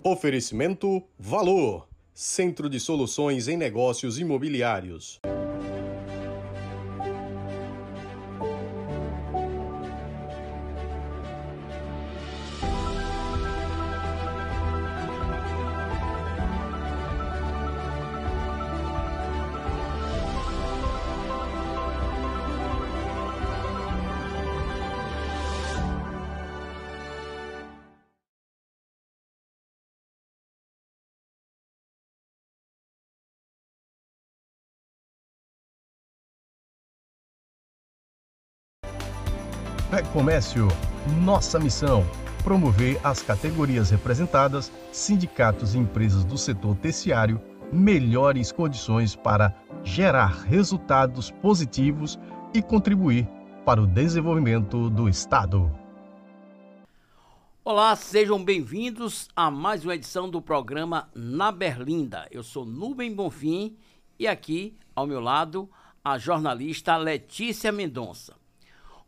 Oferecimento Valor, Centro de Soluções em Negócios Imobiliários. Comércio, nossa missão: promover as categorias representadas, sindicatos e empresas do setor terciário, melhores condições para gerar resultados positivos e contribuir para o desenvolvimento do Estado. Olá, sejam bem-vindos a mais uma edição do programa Na Berlinda. Eu sou Nubem Bonfim e aqui, ao meu lado, a jornalista Letícia Mendonça.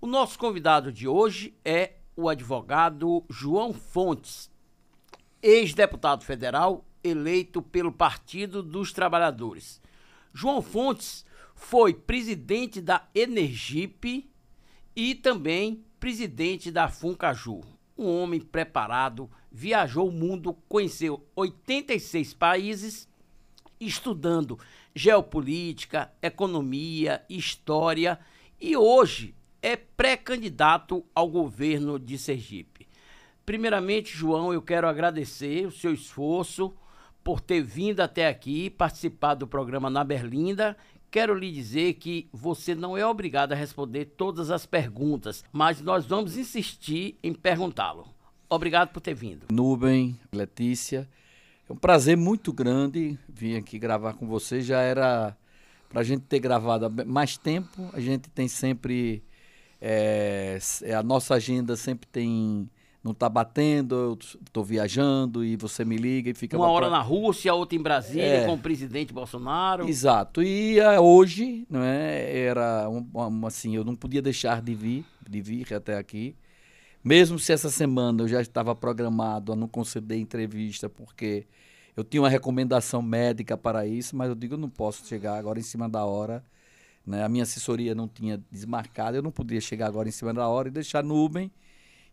O nosso convidado de hoje é o advogado João Fontes, ex-deputado federal eleito pelo Partido dos Trabalhadores. João Fontes foi presidente da Energip e também presidente da Funcaju. Um homem preparado, viajou o mundo, conheceu 86 países, estudando geopolítica, economia, história e hoje é pré-candidato ao governo de Sergipe. Primeiramente, João, eu quero agradecer o seu esforço por ter vindo até aqui, participar do programa Na Berlinda. Quero lhe dizer que você não é obrigado a responder todas as perguntas, mas nós vamos insistir em perguntá-lo. Obrigado por ter vindo. Nubem, Letícia, é um prazer muito grande vir aqui gravar com você. Já era para a gente ter gravado há mais tempo, a gente tem sempre... a nossa agenda sempre tem, não está batendo, eu estou viajando e você me liga e fica... Uma hora na Rússia, outra em Brasília, com o presidente Bolsonaro. Exato, e hoje, não é, era assim, eu não podia deixar de vir até aqui, mesmo se essa semana eu já estava programado a não conceder entrevista, porque eu tinha uma recomendação médica para isso, mas eu digo, eu não posso chegar agora em cima da hora. A minha assessoria não tinha desmarcado, eu não podia chegar agora em cima da hora e deixar Nubem,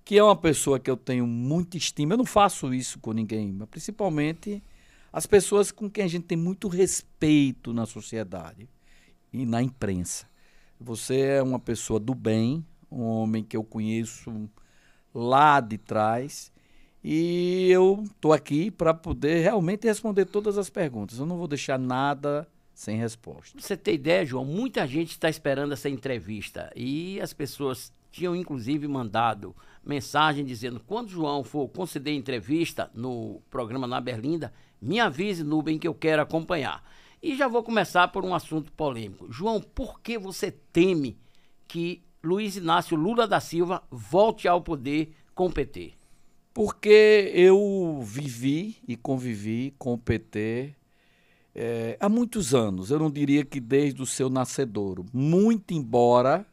que é uma pessoa que eu tenho muita estima. Eu não faço isso com ninguém, mas principalmente as pessoas com quem a gente tem muito respeito na sociedade e na imprensa. Você é uma pessoa do bem, um homem que eu conheço lá de trás, e eu estou aqui para poder realmente responder todas as perguntas. Eu não vou deixar nada sem resposta. Pra você ter ideia, João, muita gente está esperando essa entrevista e as pessoas tinham inclusive mandado mensagem dizendo: quando o João for conceder entrevista no programa Na Berlinda, me avise, Nubem, que eu quero acompanhar. E já vou começar por um assunto polêmico. João, por que você teme que Luiz Inácio Lula da Silva volte ao poder com o PT? Porque eu vivi e convivi com o PT há muitos anos, eu não diria que desde o seu nascedouro, muito embora,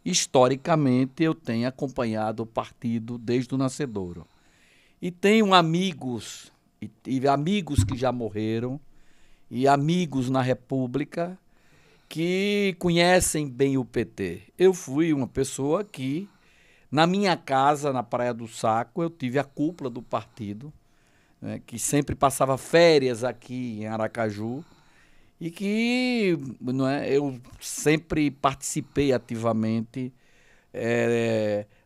historicamente, eu tenha acompanhado o partido desde o nascedouro. E tenho amigos, e amigos que já morreram, e amigos na República, que conhecem bem o PT. Eu fui uma pessoa que, na minha casa, na Praia do Saco, eu tive a cúpula do partido, que sempre passava férias aqui em Aracaju e que eu sempre participei ativamente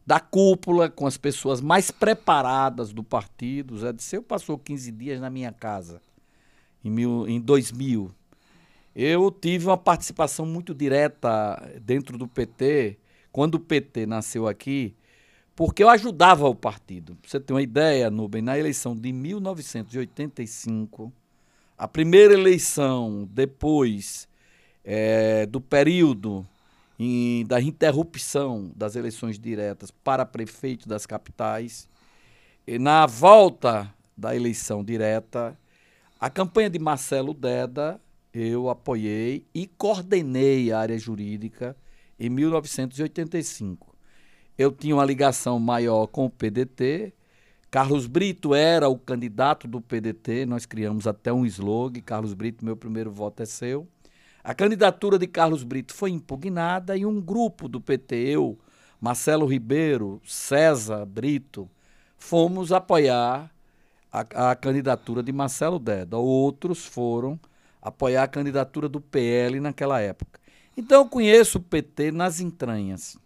da cúpula com as pessoas mais preparadas do partido. Zé Disseu passou 15 dias na minha casa em 2000. Eu tive uma participação muito direta dentro do PT, quando o PT nasceu aqui, porque eu ajudava o partido. Pra você ter uma ideia, Nubem, na eleição de 1985, a primeira eleição depois do período da interrupção das eleições diretas para prefeito das capitais, e na volta da eleição direta, a campanha de Marcelo Deda, eu apoiei e coordenei a área jurídica em 1985. Eu tinha uma ligação maior com o PDT, Carlos Brito era o candidato do PDT, nós criamos até um slogan, Carlos Brito, meu primeiro voto é seu. A candidatura de Carlos Brito foi impugnada e um grupo do PT, eu, Marcelo Ribeiro, César Brito, fomos apoiar a candidatura de Marcelo Deda. Outros foram apoiar a candidatura do PL naquela época. Então eu conheço o PT nas entranhas.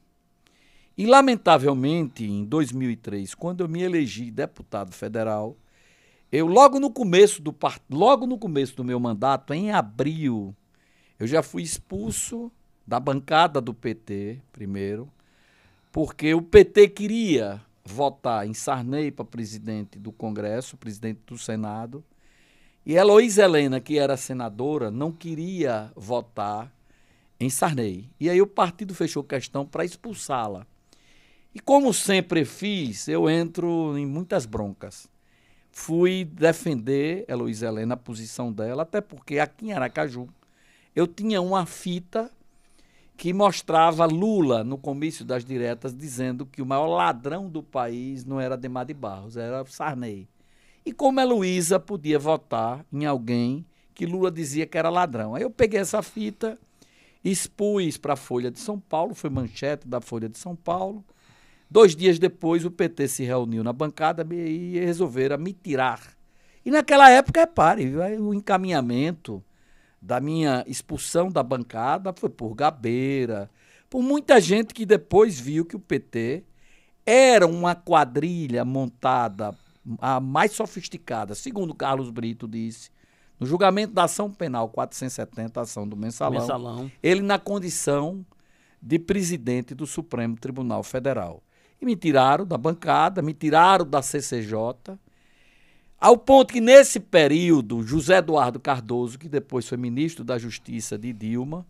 E, lamentavelmente, em 2003, quando eu me elegi deputado federal, eu logo no começo do meu mandato, em abril, eu já fui expulso da bancada do PT, primeiro, porque o PT queria votar em Sarney para presidente do Congresso, presidente do Senado, e Heloísa Helena, que era senadora, não queria votar em Sarney. E aí o partido fechou questão para expulsá-la. E como sempre fiz, eu entro em muitas broncas. Fui defender Heloísa Helena, a posição dela, até porque aqui em Aracaju eu tinha uma fita que mostrava Lula no comício das diretas dizendo que o maior ladrão do país não era Adhemar de Barros, era Sarney. E como Heloísa podia votar em alguém que Lula dizia que era ladrão. Aí eu peguei essa fita, expus para a Folha de São Paulo, foi manchete da Folha de São Paulo. 2 dias depois, o PT se reuniu na bancada e resolveram me tirar. E naquela época, repare, o encaminhamento da minha expulsão da bancada foi por Gabeira, por muita gente que depois viu que o PT era uma quadrilha montada, a mais sofisticada, segundo Carlos Brito disse, no julgamento da ação penal 470, ação do Mensalão, ele na condição de presidente do Supremo Tribunal Federal. E me tiraram da bancada, me tiraram da CCJ, ao ponto que nesse período, José Eduardo Cardoso, que depois foi ministro da Justiça de Dilma,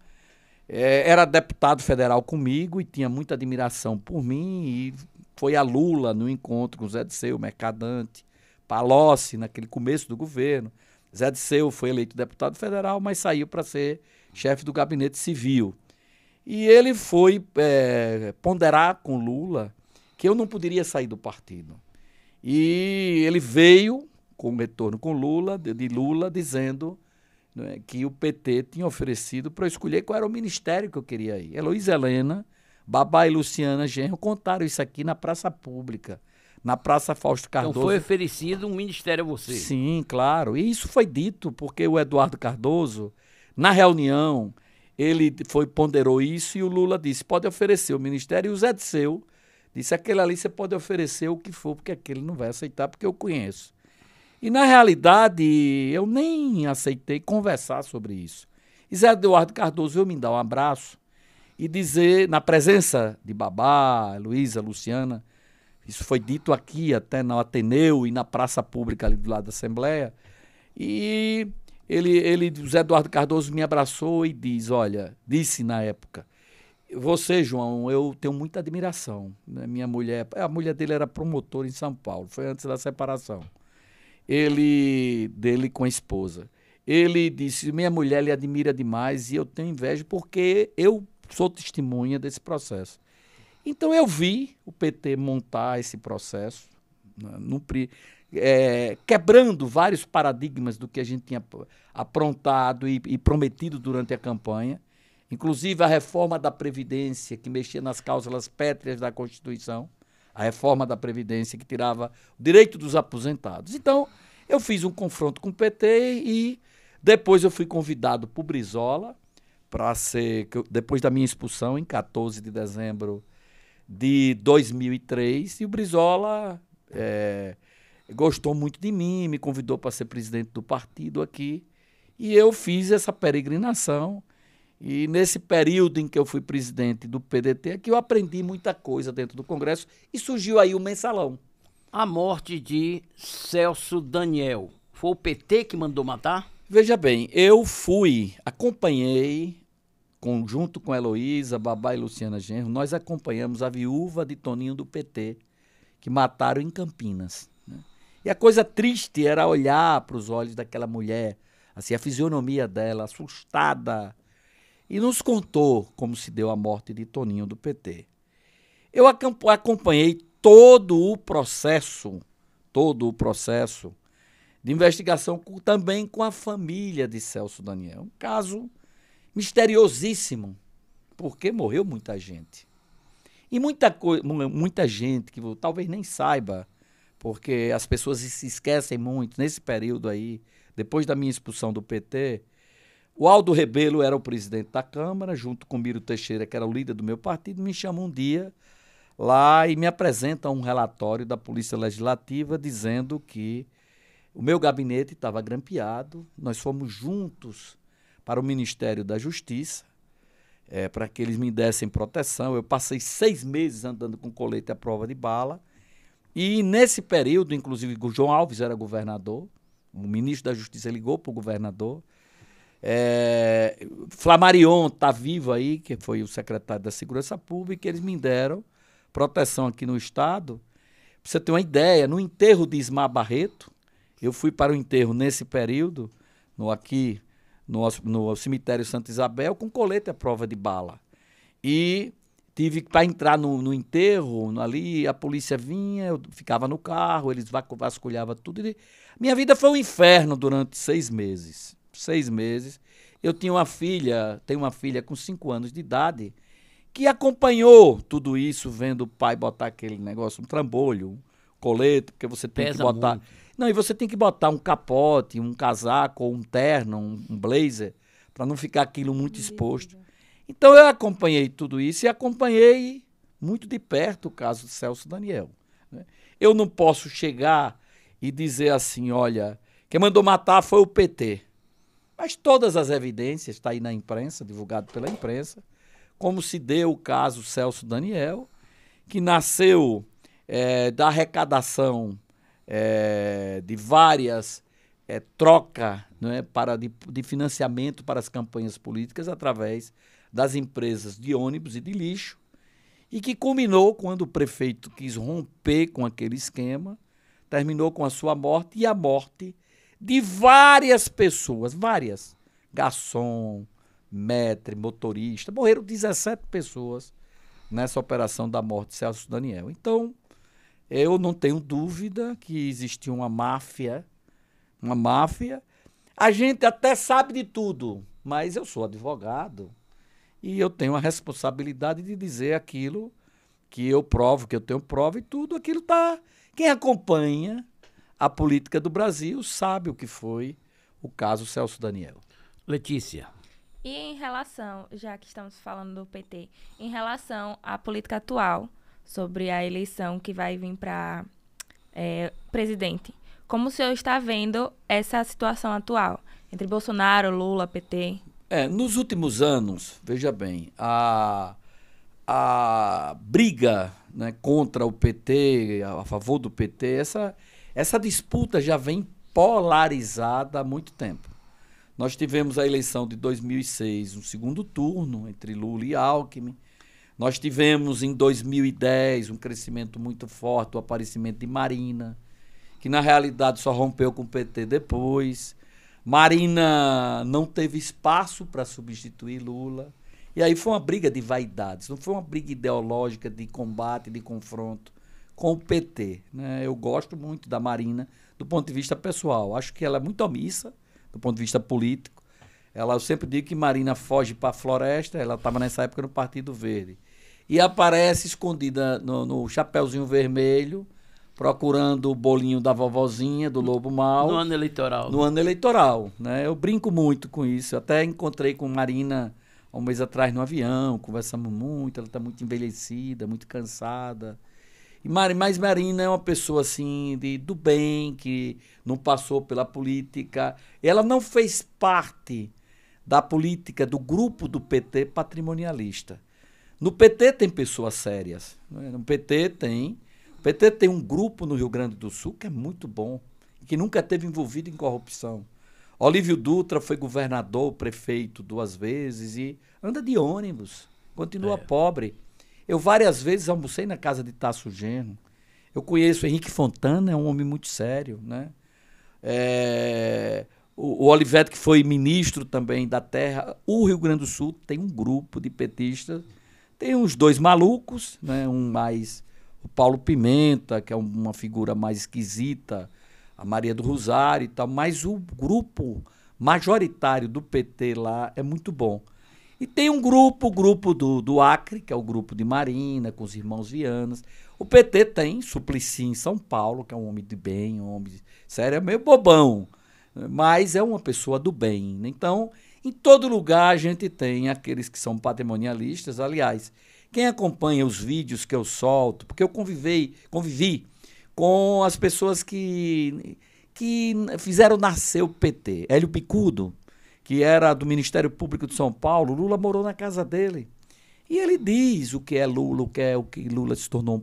era deputado federal comigo e tinha muita admiração por mim e foi a Lula no encontro com Zé Disseu, Mercadante, Palocci, naquele começo do governo. Zé Disseu foi eleito deputado federal, mas saiu para ser chefe do gabinete civil. E ele foi ponderar com Lula que eu não poderia sair do partido. E ele veio com o retorno com Lula, de Lula, dizendo, né, que o PT tinha oferecido para eu escolher qual era o ministério que eu queria ir. Heloísa Helena, Babá e Luciana Genro contaram isso aqui na praça pública, na Praça Fausto Cardoso. Então foi oferecido um ministério a você? Sim, claro. E isso foi dito porque o Eduardo Cardoso, na reunião, ele ponderou isso e o Lula disse, pode oferecer o ministério. E o Zé Disseu disse, aquele ali você pode oferecer o que for, porque aquele não vai aceitar, porque eu conheço. E, na realidade, eu nem aceitei conversar sobre isso. E Zé Eduardo Cardoso veio me dar um abraço e dizer, na presença de Babá, Luísa, Luciana, isso foi dito aqui até no Ateneu e na praça pública ali do lado da Assembleia, e o Zé Eduardo Cardoso me abraçou e disse na época, você, João, eu tenho muita admiração. Né? A mulher dele era promotora em São Paulo, foi antes da separação. Dele com a esposa. Ele disse, minha mulher lhe admira demais e eu tenho inveja porque eu sou testemunha desse processo. Então eu vi o PT montar esse processo, né, quebrando vários paradigmas do que a gente tinha aprontado e prometido durante a campanha, inclusive a reforma da Previdência, que mexia nas cláusulas pétreas da Constituição, a reforma da Previdência que tirava o direito dos aposentados. Então, eu fiz um confronto com o PT e depois eu fui convidado por Brizola para ser, depois da minha expulsão, em 14 de dezembro de 2003, e o Brizola gostou muito de mim, me convidou para ser presidente do partido aqui, e eu fiz essa peregrinação. E nesse período em que eu fui presidente do PDT, é que eu aprendi muita coisa dentro do Congresso e surgiu aí o Mensalão. A morte de Celso Daniel, foi o PT que mandou matar? Veja bem, eu acompanhei, junto com Heloísa, Babá e Luciana Genro, nós acompanhamos a viúva de Toninho do PT, que mataram em Campinas. Né? E a coisa triste era olhar para os olhos daquela mulher, assim, a fisionomia dela, assustada, e nos contou como se deu a morte de Toninho do PT. Eu acompanhei todo o processo todo o processo de investigação também com a família de Celso Daniel. Um caso misteriosíssimo, porque morreu muita gente. E muita gente que talvez nem saiba, porque as pessoas se esquecem muito nesse período aí, depois da minha expulsão do PT, o Aldo Rebelo era o presidente da Câmara, junto com Miro Teixeira, que era o líder do meu partido, me chama um dia lá e me apresenta um relatório da Polícia Legislativa dizendo que o meu gabinete estava grampeado, nós fomos juntos para o Ministério da Justiça, para que eles me dessem proteção. Eu passei 6 meses andando com colete à prova de bala, e nesse período, inclusive, o João Alves era governador, o ministro da Justiça ligou para o governador, Flamarion está vivo aí, que foi o secretário da Segurança Pública, eles me deram proteção aqui no Estado. Para você ter uma ideia, no enterro de Ismar Barreto, eu fui para o enterro nesse período, no cemitério Santa Isabel, com colete à prova de bala. E tive que, para entrar no enterro, ali, a polícia vinha, eu ficava no carro, eles vasculhavam tudo. Minha vida foi um inferno durante 6 meses. 6 meses. Eu tenho uma filha com 5 anos de idade, que acompanhou tudo isso, vendo o pai botar aquele negócio, um trambolho, um colete, porque você tem que botar... Muito. Não, e você tem que botar um capote, um casaco, ou um terno, um blazer, para não ficar aquilo muito exposto. Então eu acompanhei tudo isso e acompanhei muito de perto o caso de Celso Daniel, né? Eu não posso chegar e dizer assim, olha, quem mandou matar foi o PT. Mas todas as evidências, está aí na imprensa, divulgado pela imprensa, como se deu o caso Celso Daniel, que nasceu da arrecadação de várias trocas, né, de financiamento para as campanhas políticas através das empresas de ônibus e de lixo, e que culminou quando o prefeito quis romper com aquele esquema, terminou com a sua morte e a morte de várias pessoas, garçom, maître, motorista, morreram 17 pessoas nessa operação da morte de Celso Daniel. Então, eu não tenho dúvida que existia uma máfia. A gente até sabe de tudo, mas eu sou advogado e eu tenho a responsabilidade de dizer aquilo que eu provo, que eu tenho prova, e tudo aquilo está... Quem acompanha a política do Brasil sabe o que foi o caso Celso Daniel. Letícia. E em relação, já que estamos falando do PT, em relação à política atual, sobre a eleição que vai vir para presidente, como o senhor está vendo essa situação atual entre Bolsonaro, Lula, PT? Nos últimos anos, veja bem, a briga, né, contra o PT, a favor do PT, essa disputa já vem polarizada há muito tempo. Nós tivemos a eleição de 2006, um segundo turno entre Lula e Alckmin. Nós tivemos em 2010 um crescimento muito forte, o aparecimento de Marina, que na realidade só rompeu com o PT depois. Marina não teve espaço para substituir Lula. E aí foi uma briga de vaidades, não foi uma briga ideológica de combate, de confronto com o PT, né? Eu gosto muito da Marina do ponto de vista pessoal. Acho que ela é muito omissa do ponto de vista político. Eu sempre digo que Marina foge para a floresta, ela estava nessa época no Partido Verde. E aparece escondida no Chapeuzinho Vermelho, procurando o bolinho da vovozinha, do Lobo Mau. No ano eleitoral. No ano eleitoral, né? Eu brinco muito com isso. Eu até encontrei com Marina há um mês atrás no avião, conversamos muito, ela está muito envelhecida, muito cansada. Mas Marina é uma pessoa assim, do bem, que não passou pela política. Ela não fez parte da política do grupo do PT patrimonialista. No PT tem pessoas sérias. Né? O PT tem um grupo no Rio Grande do Sul que é muito bom, que nunca esteve envolvido em corrupção. Olívio Dutra foi governador, prefeito 2 vezes e anda de ônibus, continua pobre. Eu várias vezes almocei na casa de Tasso Genro. Eu conheço Henrique Fontana, é um homem muito sério, né? O Olivetti, que foi ministro também da terra. O Rio Grande do Sul tem um grupo de petistas, tem uns 2 malucos, né? Um mais o Paulo Pimenta, que é uma figura mais esquisita, a Maria do Rosário e tal, mas o grupo majoritário do PT lá é muito bom. E tem o grupo do Acre, que é o grupo de Marina, com os irmãos Vianas. O PT tem Suplicy em São Paulo, que é um homem de bem, um homem sério, é meio bobão, mas é uma pessoa do bem. Então, em todo lugar a gente tem aqueles que são patrimonialistas. Aliás, quem acompanha os vídeos que eu solto, porque eu convivi com as pessoas que fizeram nascer o PT. Hélio Bicudo, que era do Ministério Público de São Paulo, Lula morou na casa dele. E ele diz o que é Lula, o que Lula se tornou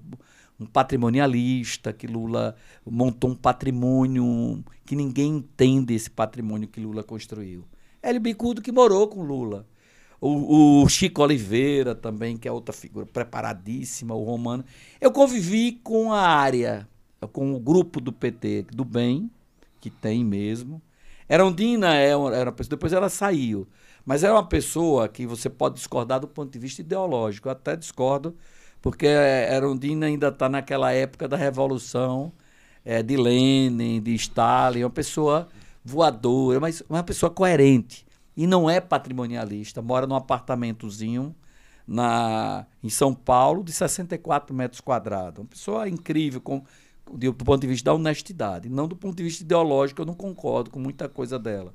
um patrimonialista, que Lula montou um patrimônio que ninguém entende esse patrimônio que Lula construiu. Hélio Bicudo que morou com Lula. O Chico Oliveira também, que é outra figura preparadíssima, o Romano. Eu convivi com a área, com o grupo do PT do bem, que tem mesmo. Erundina era uma pessoa, depois ela saiu, mas era uma pessoa que você pode discordar do ponto de vista ideológico. Eu até discordo, porque Erundina ainda está naquela época da Revolução, de Lenin, de Stalin, uma pessoa voadora, mas uma pessoa coerente. E não é patrimonialista, mora num apartamentozinho em São Paulo de 64 metros quadrados. Uma pessoa incrível, do ponto de vista da honestidade, não do ponto de vista ideológico. Eu não concordo com muita coisa dela.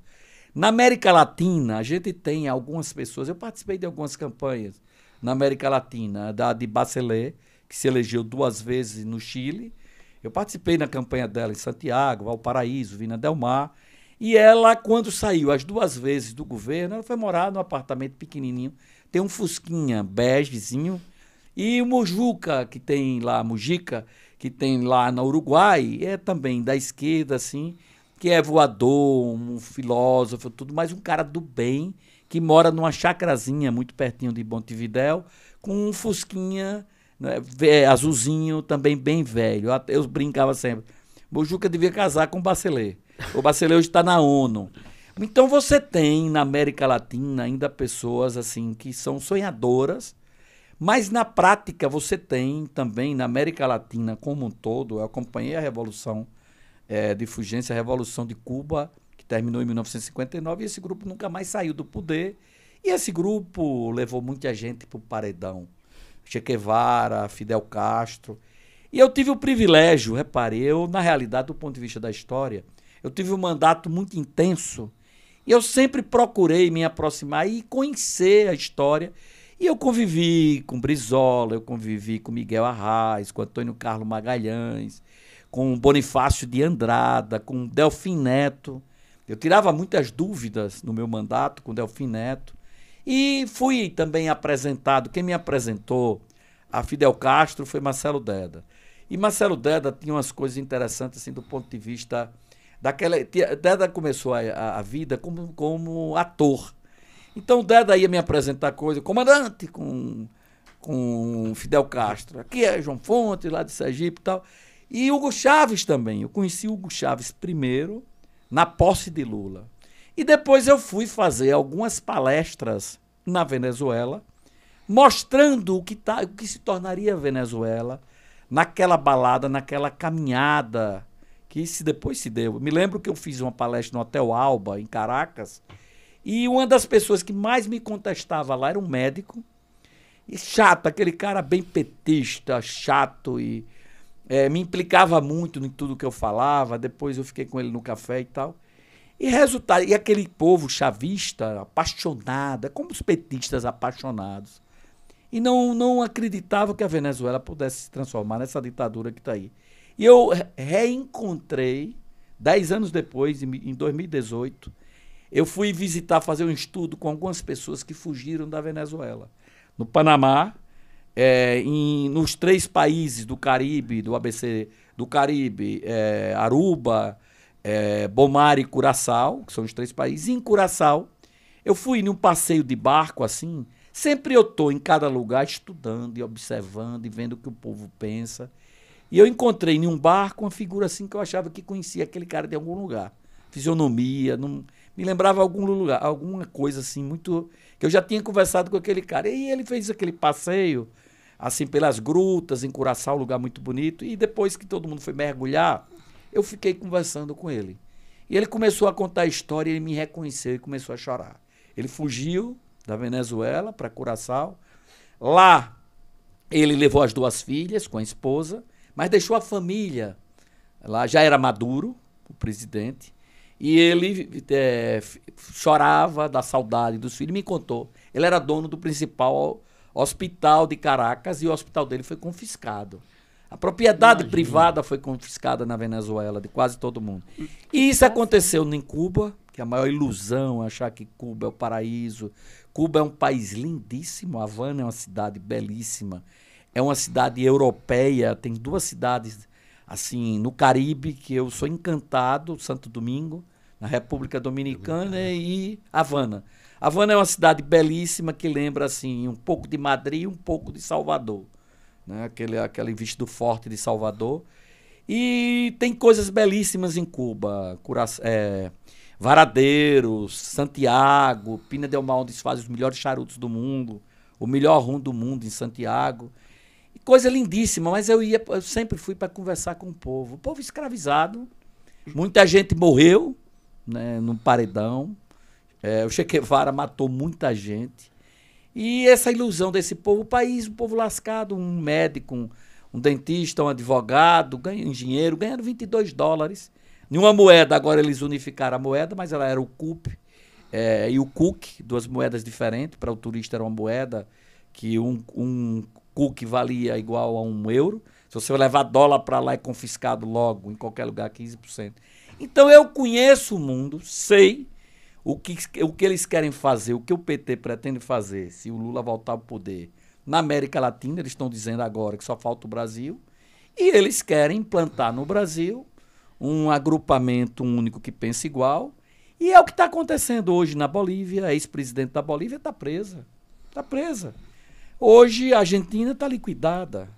Na América Latina, a gente tem algumas pessoas, eu participei de algumas campanhas na América Latina, de Bachelet, que se elegeu 2 vezes no Chile. Eu participei na campanha dela em Santiago, Valparaíso, Vina del Mar. E ela, quando saiu as 2 vezes do governo, ela foi morar num apartamento pequenininho. Tem um fusquinha begezinho. E o Mujica, que tem lá no Uruguai, é também da esquerda, assim, que é voador, um filósofo, tudo, mas um cara do bem, que mora numa chacrazinha muito pertinho de Montevidéu, com um fusquinha, né, azulzinho, também bem velho. Eu brincava sempre. Mujica devia casar com o Bachelet. O Bachelet hoje está na ONU. Então você tem na América Latina ainda pessoas assim que são sonhadoras, mas na prática você tem também na América Latina como um todo. Eu acompanhei a Revolução de Fulgêncio, a Revolução de Cuba, que terminou em 1959, e esse grupo nunca mais saiu do poder. E esse grupo levou muita gente para o paredão. Che Guevara, Fidel Castro. E eu tive o privilégio, repare, na realidade, do ponto de vista da história, eu tive um mandato muito intenso e eu sempre procurei me aproximar e conhecer a história. E eu convivi com Brizola, eu convivi com Miguel Arraes, com Antônio Carlos Magalhães, com Bonifácio de Andrada, com Delfim Neto. Eu tirava muitas dúvidas no meu mandato com Delfim Neto. E fui também apresentado, quem me apresentou a Fidel Castro foi Marcelo Deda. E Marcelo Deda tinha umas coisas interessantes assim, do ponto de vista daquela... Deda começou a vida como ator. Então Deda ia me apresentar coisa, comandante com Fidel Castro. Aqui é João Fonte, lá de Sergipe e tal. E Hugo Chávez também. Eu conheci Hugo Chávez primeiro, na posse de Lula. E depois eu fui fazer algumas palestras na Venezuela, mostrando o que se tornaria a Venezuela naquela balada, naquela caminhada que depois se deu. Me lembro que eu fiz uma palestra no Hotel Alba, em Caracas, e uma das pessoas que mais me contestava lá era um médico, e chato, aquele cara bem petista, chato, e me implicava muito em tudo que eu falava. Depois eu fiquei com ele no café e tal. E aquele povo chavista, apaixonado, como os petistas apaixonados, e não acreditava que a Venezuela pudesse se transformar nessa ditadura que está aí. E eu reencontrei, 10 anos depois, em 2018, eu fui fazer um estudo com algumas pessoas que fugiram da Venezuela. No Panamá, nos 3 países do Caribe, do ABC do Caribe, Aruba, Bomar e Curaçao, que são os 3 países. E em Curaçao, eu fui num passeio de barco assim. Sempre eu estou em cada lugar estudando e observando e vendo o que o povo pensa. E eu encontrei em um barco uma figura assim que eu achava que conhecia aquele cara de algum lugar. Fisionomia, me lembrava algum lugar, alguma coisa assim muito... que eu já tinha conversado com aquele cara. E ele fez aquele passeio assim, pelas grutas, em Curaçao, um lugar muito bonito. E depois que todo mundo foi mergulhar, eu fiquei conversando com ele. E ele começou a contar a história, ele me reconheceu e começou a chorar. Ele fugiu da Venezuela para Curaçao. Lá, ele levou as 2 filhas com a esposa, mas deixou a família. Lá já era Maduro, o presidente, e ele chorava da saudade dos filhos, me contou. Ele era dono do principal hospital de Caracas e o hospital dele foi confiscado. A propriedade privada foi confiscada na Venezuela, de quase todo mundo. E isso aconteceu em Cuba, que é a maior ilusão, achar que Cuba é o paraíso. Cuba é um país lindíssimo, Havana é uma cidade belíssima, é uma cidade europeia, tem 2 cidades assim no Caribe que eu sou encantado, Santo Domingo, na República Dominicana, e Havana. Havana é uma cidade belíssima que lembra assim um pouco de Madrid e um pouco de Salvador, né? Aquele vestido forte de Salvador. E tem coisas belíssimas em Cuba, Varadeiros, Santiago, Pina del Mar, onde se faz os melhores charutos do mundo, o melhor rum do mundo em Santiago. Coisa lindíssima, mas eu sempre fui para conversar com o povo escravizado, muita gente morreu, né, num paredão, o Che Guevara matou muita gente, e essa ilusão desse povo, um povo lascado, um médico, um dentista, um advogado, um engenheiro, ganhando $22. Em uma moeda, agora eles unificaram a moeda, mas ela era o CUP e o CUC, 2 moedas diferentes. Para o turista era uma moeda que um CUC valia igual a €1. Se você levar dólar para lá é confiscado logo, em qualquer lugar, 15%. Então eu conheço o mundo, sei o que eles querem fazer, o que o PT pretende fazer, se o Lula voltar ao poder. Na América Latina, eles estão dizendo agora que só falta o Brasil, e eles querem implantar no Brasil um agrupamento único que pensa igual, e é o que está acontecendo hoje na Bolívia. A ex-presidente da Bolívia está presa. Está presa. Hoje a Argentina está liquidada.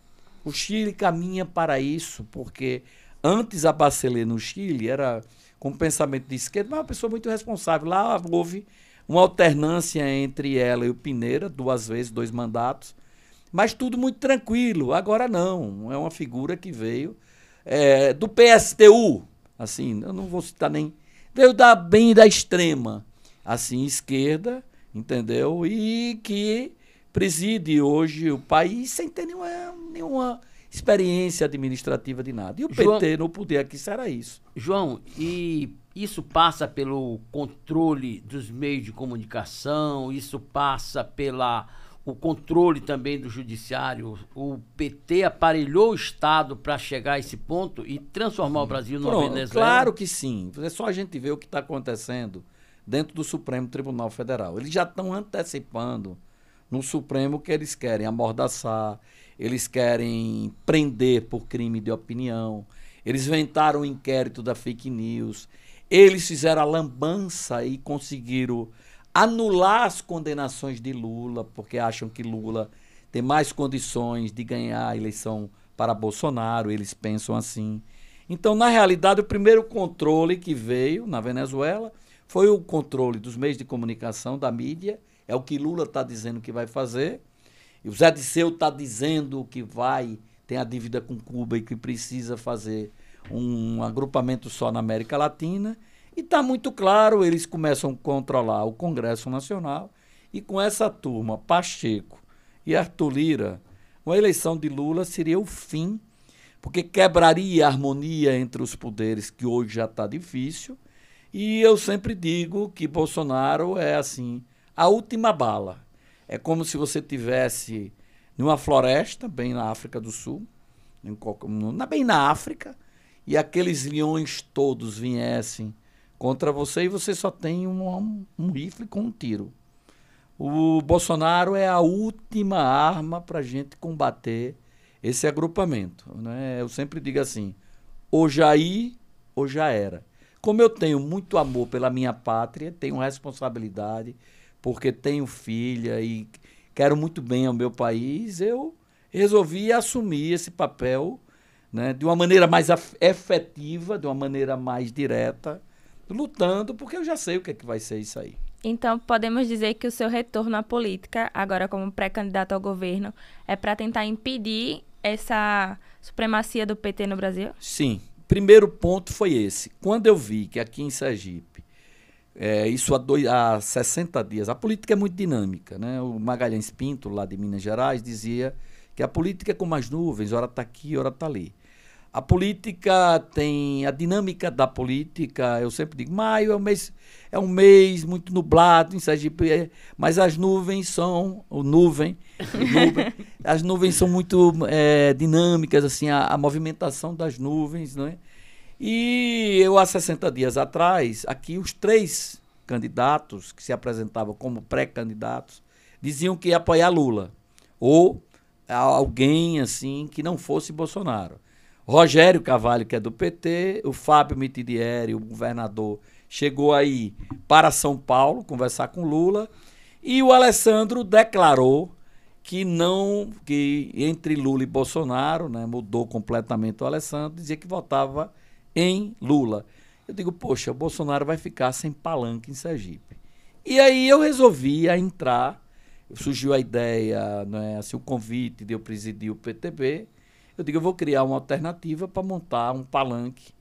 O Chile caminha para isso, porque antes a Bachelet no Chile era com pensamento de esquerda, mas uma pessoa muito responsável. Lá houve uma alternância entre ela e o Piñera, 2 vezes, 2 mandatos, mas tudo muito tranquilo. Agora não, é uma figura que veio do PSTU, assim, eu não vou citar nem, veio bem da extrema, assim, esquerda, entendeu? E que preside hoje o país sem ter nenhuma experiência administrativa de nada. E o PT no poder aqui será isso. João, e isso passa pelo controle dos meios de comunicação, isso passa o controle também do judiciário. O PT aparelhou o Estado para chegar a esse ponto e transformar o Brasil numa Venezuela? Claro que sim. É só a gente ver o que está acontecendo dentro do Supremo Tribunal Federal. Eles já estão antecipando no Supremo que eles querem amordaçar, eles querem prender por crime de opinião, eles inventaram o inquérito da fake news, eles fizeram a lambança e conseguiram anular as condenações de Lula, porque acham que Lula tem mais condições de ganhar a eleição para Bolsonaro, eles pensam assim. Então, na realidade, o primeiro controle que veio na Venezuela foi o controle dos meios de comunicação, da mídia, é o que Lula está dizendo que vai fazer, e o Zé Disseu está dizendo que tem a dívida com Cuba e que precisa fazer um agrupamento só na América Latina. E está muito claro, eles começam a controlar o Congresso Nacional e com essa turma, Pacheco e Arthur Lira, uma eleição de Lula seria o fim, porque quebraria a harmonia entre os poderes, que hoje já está difícil. E eu sempre digo que Bolsonaro é assim, a última bala. É como se você tivesse numa floresta, bem na África do Sul, bem na África, e aqueles leões todos viessem contra você e você só tem um rifle com um tiro. O Bolsonaro é a última arma para a gente combater esse agrupamento, né? Eu sempre digo assim, ou já ir ou já era. Como eu tenho muito amor pela minha pátria, tenho responsabilidade, porque tenho filha e quero muito bem ao meu país, eu resolvi assumir esse papel, né, de uma maneira mais efetiva, de uma maneira mais direta, lutando, porque eu já sei o que é que vai ser isso aí. Então, podemos dizer que o seu retorno à política, agora como pré-candidato ao governo, é para tentar impedir essa supremacia do PT no Brasil? Sim. Primeiro ponto foi esse. Quando eu vi que aqui em Sergipe, isso há 60 dias, a política é muito dinâmica, né? O Magalhães Pinto, lá de Minas Gerais, dizia que a política é como as nuvens, ora está aqui, ora está ali. A política tem a dinâmica da política, eu sempre digo, maio é um mês muito nublado em Sergipe, mas as nuvens são, as nuvens são muito dinâmicas, assim, a movimentação das nuvens, não é? E eu, há 60 dias atrás, aqui os 3 candidatos que se apresentavam como pré-candidatos diziam que ia apoiar Lula, ou alguém assim que não fosse Bolsonaro. Rogério Carvalho, que é do PT, o Fábio Mitidieri, o governador, chegou aí para São Paulo conversar com Lula, e o Alessandro declarou que entre Lula e Bolsonaro, né, mudou completamente o Alessandro, dizia que votava em Lula. Eu digo, poxa, o Bolsonaro vai ficar sem palanque em Sergipe. E aí eu resolvi entrar, surgiu a ideia, né, assim, o convite de eu presidir o PTB. Eu digo, eu vou criar uma alternativa para montar um palanque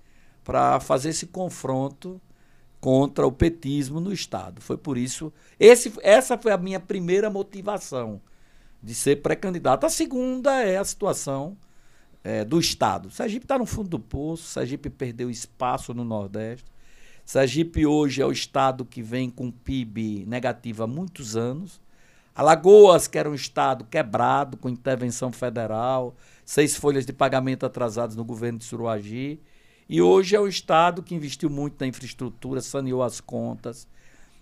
para fazer esse confronto contra o petismo no Estado. Foi por isso, essa foi a minha primeira motivação de ser pré-candidato. A segunda é a situação do Estado. Sergipe está no fundo do poço, Sergipe perdeu espaço no Nordeste. Sergipe hoje é o Estado que vem com PIB negativo há muitos anos. Alagoas, que era um Estado quebrado, com intervenção federal, 6 folhas de pagamento atrasadas no governo de Suruagi. E hoje é um Estado que investiu muito na infraestrutura, saneou as contas.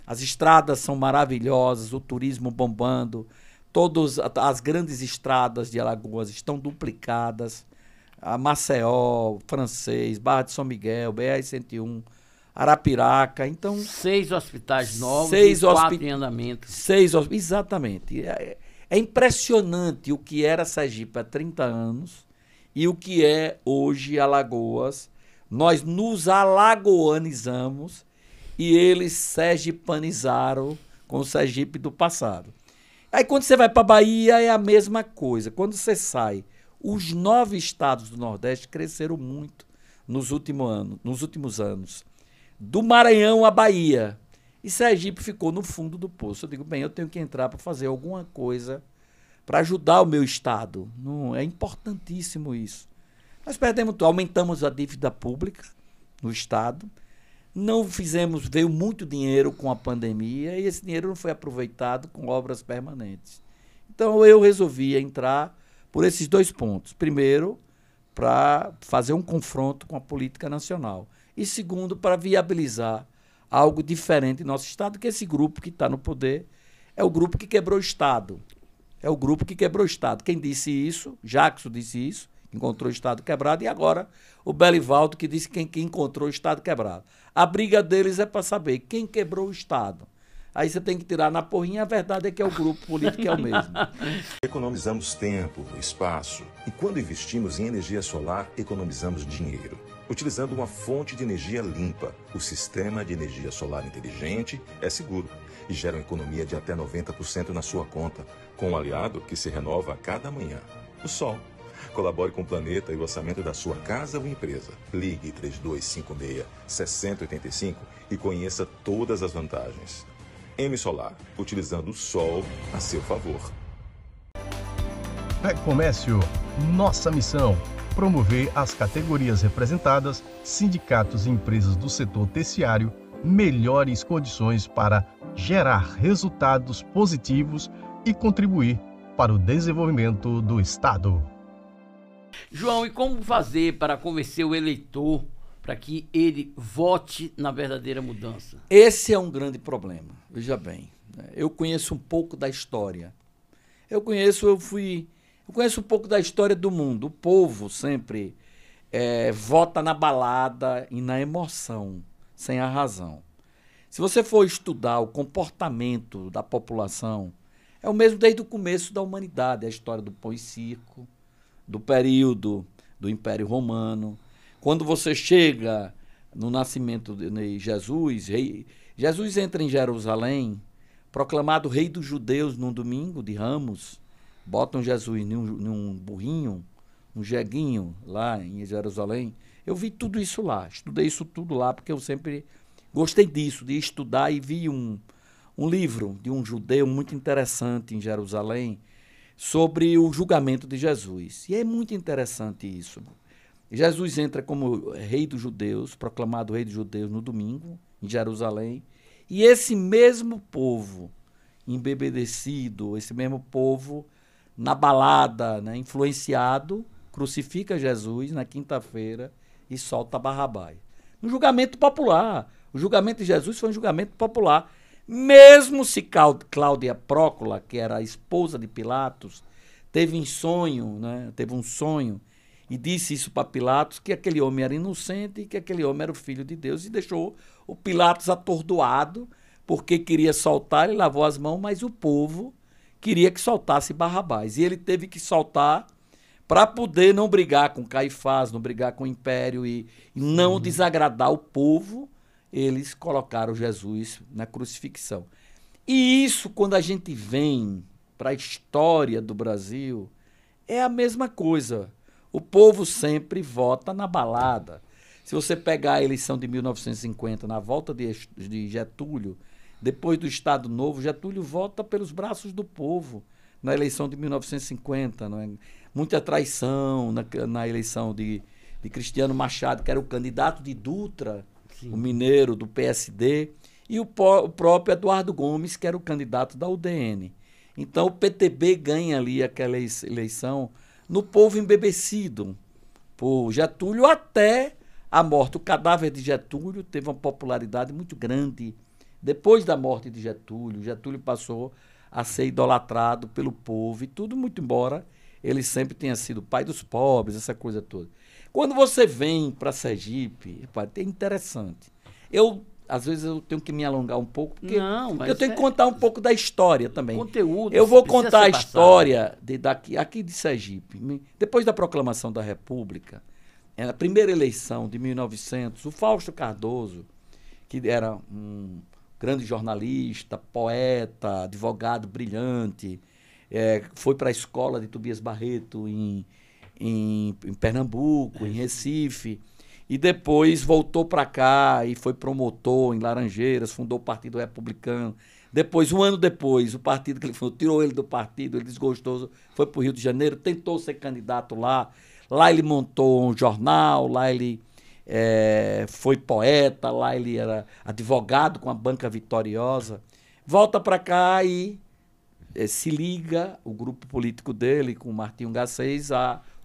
As estradas são maravilhosas, o turismo bombando. Todas as grandes estradas de Alagoas estão duplicadas. A Maceió, Francês, Barra de São Miguel, BR-101, Arapiraca. Então, 6 hospitais novos e 4 em andamento. Exatamente. É impressionante o que era Sergipe há 30 anos e o que é hoje Alagoas. Nós nos alagoanizamos e eles sergipanizaram com o Sergipe do passado. Aí quando você vai para a Bahia é a mesma coisa. Quando você sai, os 9 estados do Nordeste cresceram muito nos últimos anos. Do Maranhão à Bahia. E Sergipe ficou no fundo do poço. Eu digo, bem, eu tenho que entrar para fazer alguma coisa para ajudar o meu estado. Não, é importantíssimo isso. Nós aumentamos a dívida pública no estado, veio muito dinheiro com a pandemia e esse dinheiro não foi aproveitado com obras permanentes. Então eu resolvi entrar por esses 2 pontos. Primeiro, para fazer um confronto com a política nacional. E segundo, para viabilizar algo diferente em nosso estado, que esse grupo que está no poder é o grupo que quebrou o Estado. É o grupo que quebrou o Estado. Quem disse isso? Jackson disse isso, encontrou o Estado quebrado, e agora o Belivaldo que disse quem encontrou o Estado quebrado. A briga deles é para saber quem quebrou o Estado. Aí você tem que tirar na porrinha, a verdade é que é o grupo político que é o mesmo. Economizamos tempo, espaço, e quando investimos em energia solar, economizamos dinheiro. Utilizando uma fonte de energia limpa, o sistema de energia solar inteligente é seguro e gera uma economia de até 90% na sua conta, com um aliado que se renova a cada manhã, o Sol. Colabore com o planeta e o orçamento da sua casa ou empresa. Ligue 3256-6085 e conheça todas as vantagens. M-Solar, utilizando o sol a seu favor. Comércio, nossa missão: promover as categorias representadas, sindicatos e empresas do setor terciário, melhores condições para gerar resultados positivos e contribuir para o desenvolvimento do Estado. João, e como fazer para convencer o eleitor para que ele vote na verdadeira mudança? Esse é um grande problema. Veja bem, eu conheço um pouco da história. Eu conheço um pouco da história do mundo. O povo sempre vota na balada e na emoção, sem a razão. Se você for estudar o comportamento da população, é o mesmo desde o começo da humanidade, a história do pão e circo, do período do Império Romano. Quando você chega no nascimento de Jesus, Jesus entra em Jerusalém, proclamado rei dos judeus num domingo de Ramos, botam Jesus num burrinho, um jeguinho lá em Jerusalém. Eu vi tudo isso lá, estudei isso tudo lá, porque eu sempre gostei disso, de estudar, e vi um livro de um judeu muito interessante em Jerusalém sobre o julgamento de Jesus. E é muito interessante isso. Jesus entra como rei dos judeus, proclamado rei dos judeus no domingo, em Jerusalém, e esse mesmo povo embebedecido, esse mesmo povo na balada, né, influenciado, crucifica Jesus na quinta-feira e solta Barrabás. Um julgamento popular. O julgamento de Jesus foi um julgamento popular. Mesmo se Cláudia Prócula, que era a esposa de Pilatos, teve um sonho e disse isso para Pilatos, que aquele homem era inocente e que aquele homem era o filho de Deus, e deixou o Pilatos atordoado, porque queria soltar, ele lavou as mãos, mas o povo queria que soltasse Barrabás. E ele teve que soltar para poder não brigar com Caifás, não brigar com o império e não desagradar o povo. Eles colocaram Jesus na crucifixão. E isso, quando a gente vem para a história do Brasil, é a mesma coisa. O povo sempre vota na balada. Se você pegar a eleição de 1950, na volta de Getúlio, depois do Estado Novo, Getúlio vota pelos braços do povo na eleição de 1950. Não é? Muita traição na eleição de Cristiano Machado, que era o candidato de Dutra, sim, o mineiro do PSD, e o próprio Eduardo Gomes, que era o candidato da UDN. Então o PTB ganha ali aquela eleição no povo embebecido por Getúlio até a morte. O cadáver de Getúlio teve uma popularidade muito grande. Depois da morte de Getúlio, Getúlio passou a ser idolatrado pelo povo, e tudo muito embora ele sempre tenha sido pai dos pobres, essa coisa toda. Quando você vem para Sergipe, é interessante. Às vezes eu tenho que me alongar um pouco, porque eu tenho que contar um pouco da história também. Conteúdo. Eu vou contar a história aqui de Sergipe. Depois da proclamação da República, na primeira eleição de 1900, o Fausto Cardoso, que era um grande jornalista, poeta, advogado brilhante, foi para a escola de Tobias Barreto em Pernambuco, em Recife, e depois voltou para cá e foi promotor em Laranjeiras, fundou o Partido Republicano. Depois, um ano depois, o partido que ele fundou tirou ele do partido, ele desgostou, foi para o Rio de Janeiro, tentou ser candidato lá. Lá ele montou um jornal, lá ele foi poeta, lá ele era advogado com a Banca Vitoriosa. Volta para cá e se liga o grupo político dele, com o Martinho Garcês,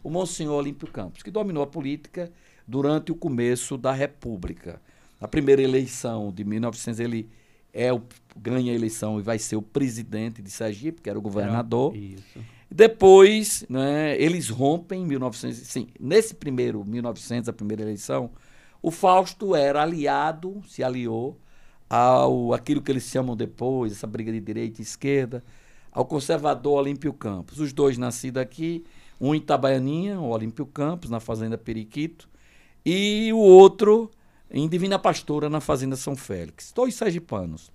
o Monsenhor Olímpio Campos, que dominou a política durante o começo da República. Na primeira eleição de 1900, ele ganha a eleição e vai ser o presidente de Sergipe, que era o governador. Isso. Depois, né, eles rompem em 1900. Sim, nesse primeiro 1900, a primeira eleição, o Fausto se aliou àquilo que eles chamam depois, essa briga de direita e esquerda, ao conservador Olímpio Campos. Os dois nascidos aqui, um em Itabaianinha, o Olímpio Campos, na Fazenda Periquito, e o outro em Divina Pastora, na Fazenda São Félix. Dois sergipanos.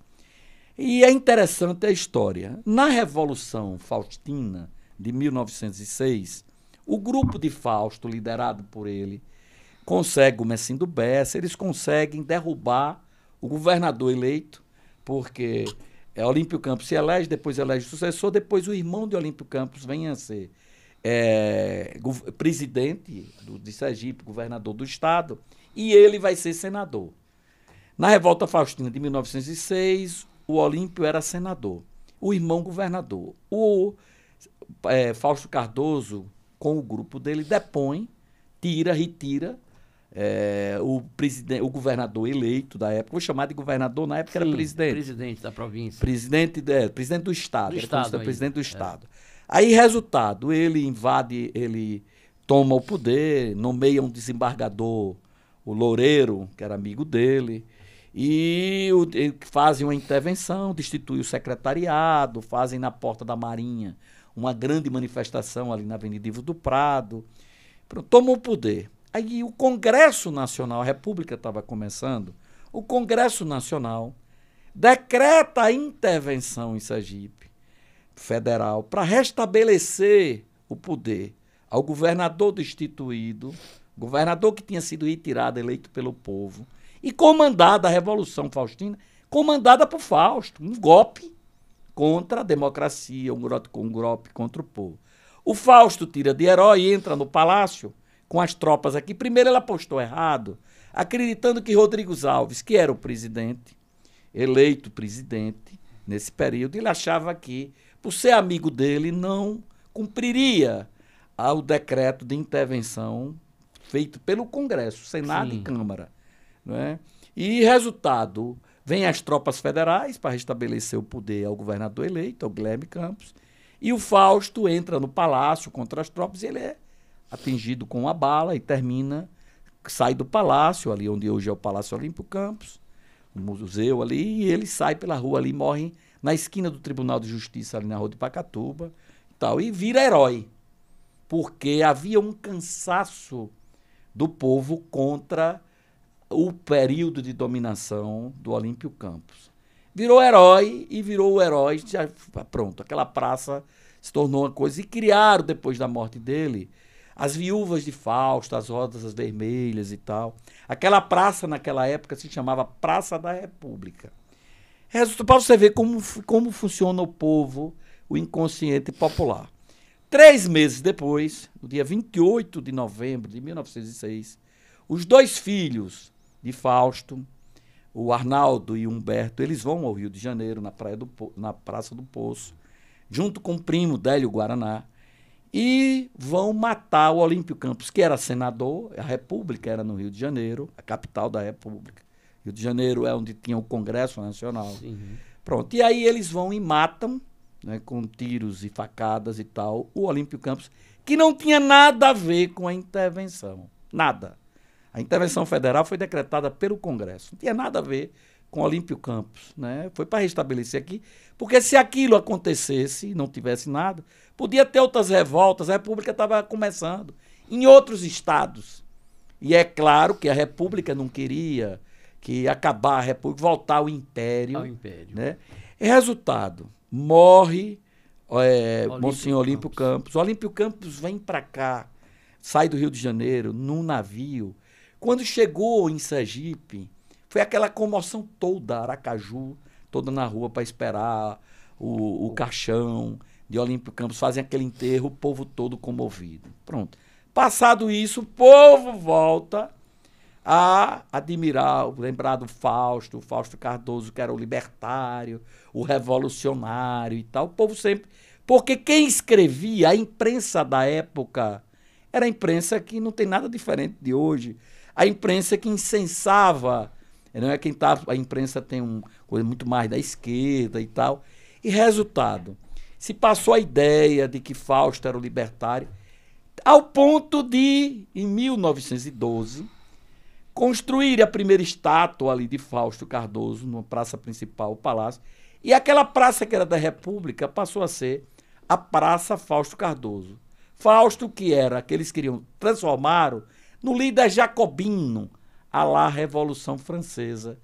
E é interessante a história. Na Revolução Faustina de 1906, o grupo de Fausto, liderado por ele, consegue o Messindo Bessa, eles conseguem derrubar o governador eleito, porque Olímpio Campos se elege, depois elege o sucessor, depois o irmão de Olímpio Campos vem a ser presidente de Sergipe, governador do estado, e ele vai ser senador. Na Revolta Faustina de 1906, o Olímpio era senador, o irmão governador. O Fausto Cardoso, com o grupo dele, depõe, retira o governador eleito da época, vou chamar de governador, na época era presidente. Presidente da província. Presidente do Estado. Presidente do Estado. É. Aí, resultado, ele toma o poder, nomeia um desembargador, o Loureiro, que era amigo dele, e fazem uma intervenção, destituem o secretariado, fazem na Porta da Marinha uma grande manifestação ali na Avenida Ivo do Prado, tomam o poder. Aí o Congresso Nacional, a República estava começando, o Congresso Nacional decreta a intervenção em Sergipe Federal para restabelecer o poder ao governador destituído, governador que tinha sido retirado, eleito pelo povo, e comandada a Revolução Faustina, comandada por Fausto, um golpe contra a democracia, um golpe contra o povo. O Fausto tira de herói e entra no palácio com as tropas aqui. Primeiro ele apostou errado, acreditando que Rodrigues Alves, que era o presidente, eleito presidente nesse período, ele achava que, por ser amigo dele, não cumpriria o decreto de intervenção feito pelo Congresso, Senado e Câmara. Não é? E, resultado, vem as tropas federais para restabelecer o poder ao governador eleito, ao Guilherme Campos, e o Fausto entra no palácio contra as tropas e ele é atingido com uma bala e sai do palácio, ali onde hoje é o Palácio Olímpio Campos, o museu ali, e ele sai pela rua ali, morre na esquina do Tribunal de Justiça, ali na rua de Pacatuba, e vira herói, porque havia um cansaço do povo contra o período de dominação do Olímpio Campos. Virou herói e virou o herói, já, pronto, aquela praça se tornou uma coisa, e criaram, depois da morte dele, as viúvas de Fausto, as rodas vermelhas e tal. Aquela praça, naquela época, se chamava Praça da República. Para você ver como funciona o povo, o inconsciente popular. 3 meses depois, no dia 28 de novembro de 1906, os 2 filhos de Fausto, o Arnaldo e o Humberto, eles vão ao Rio de Janeiro, na Praça do Poço, junto com o primo Délio Guaraná, e vão matar o Olímpio Campos, que era senador. A República era no Rio de Janeiro, a capital da República. Rio de Janeiro é onde tinha o Congresso Nacional. Sim. Pronto. E aí eles vão e matam, né, com tiros e facadas e tal, o Olímpio Campos, que não tinha nada a ver com a intervenção. Nada. A intervenção federal foi decretada pelo Congresso. Não tinha nada a ver com o Olímpio Campos, né? Foi para restabelecer aqui, porque se aquilo acontecesse e não tivesse nada, podia ter outras revoltas. A República estava começando em outros estados. E é claro que a República não queria que acabar a República, voltar ao Império. Né? E resultado, morre Monsenhor Olímpio Campos. O Olímpio Campos vem para cá, sai do Rio de Janeiro num navio. Quando chegou em Sergipe, foi aquela comoção toda, Aracaju, toda na rua para esperar o caixão de Olímpio Campos, fazem aquele enterro, o povo todo comovido. Pronto. Passado isso, o povo volta a admirar, lembrar do Fausto Cardoso, que era o libertário, o revolucionário e tal. O povo sempre... Porque quem escrevia, a imprensa da época, era a imprensa que não tem nada diferente de hoje. A imprensa que incensava, não é quem tá, a imprensa tem uma coisa muito mais da esquerda e tal. E resultado, se passou a ideia de que Fausto era o libertário, ao ponto de, em 1912, construir a primeira estátua ali de Fausto Cardoso, numa praça principal, o Palácio, e aquela praça que era da República passou a ser a Praça Fausto Cardoso. Fausto, que era, que eles queriam transformar no líder jacobino, à la Revolução Francesa.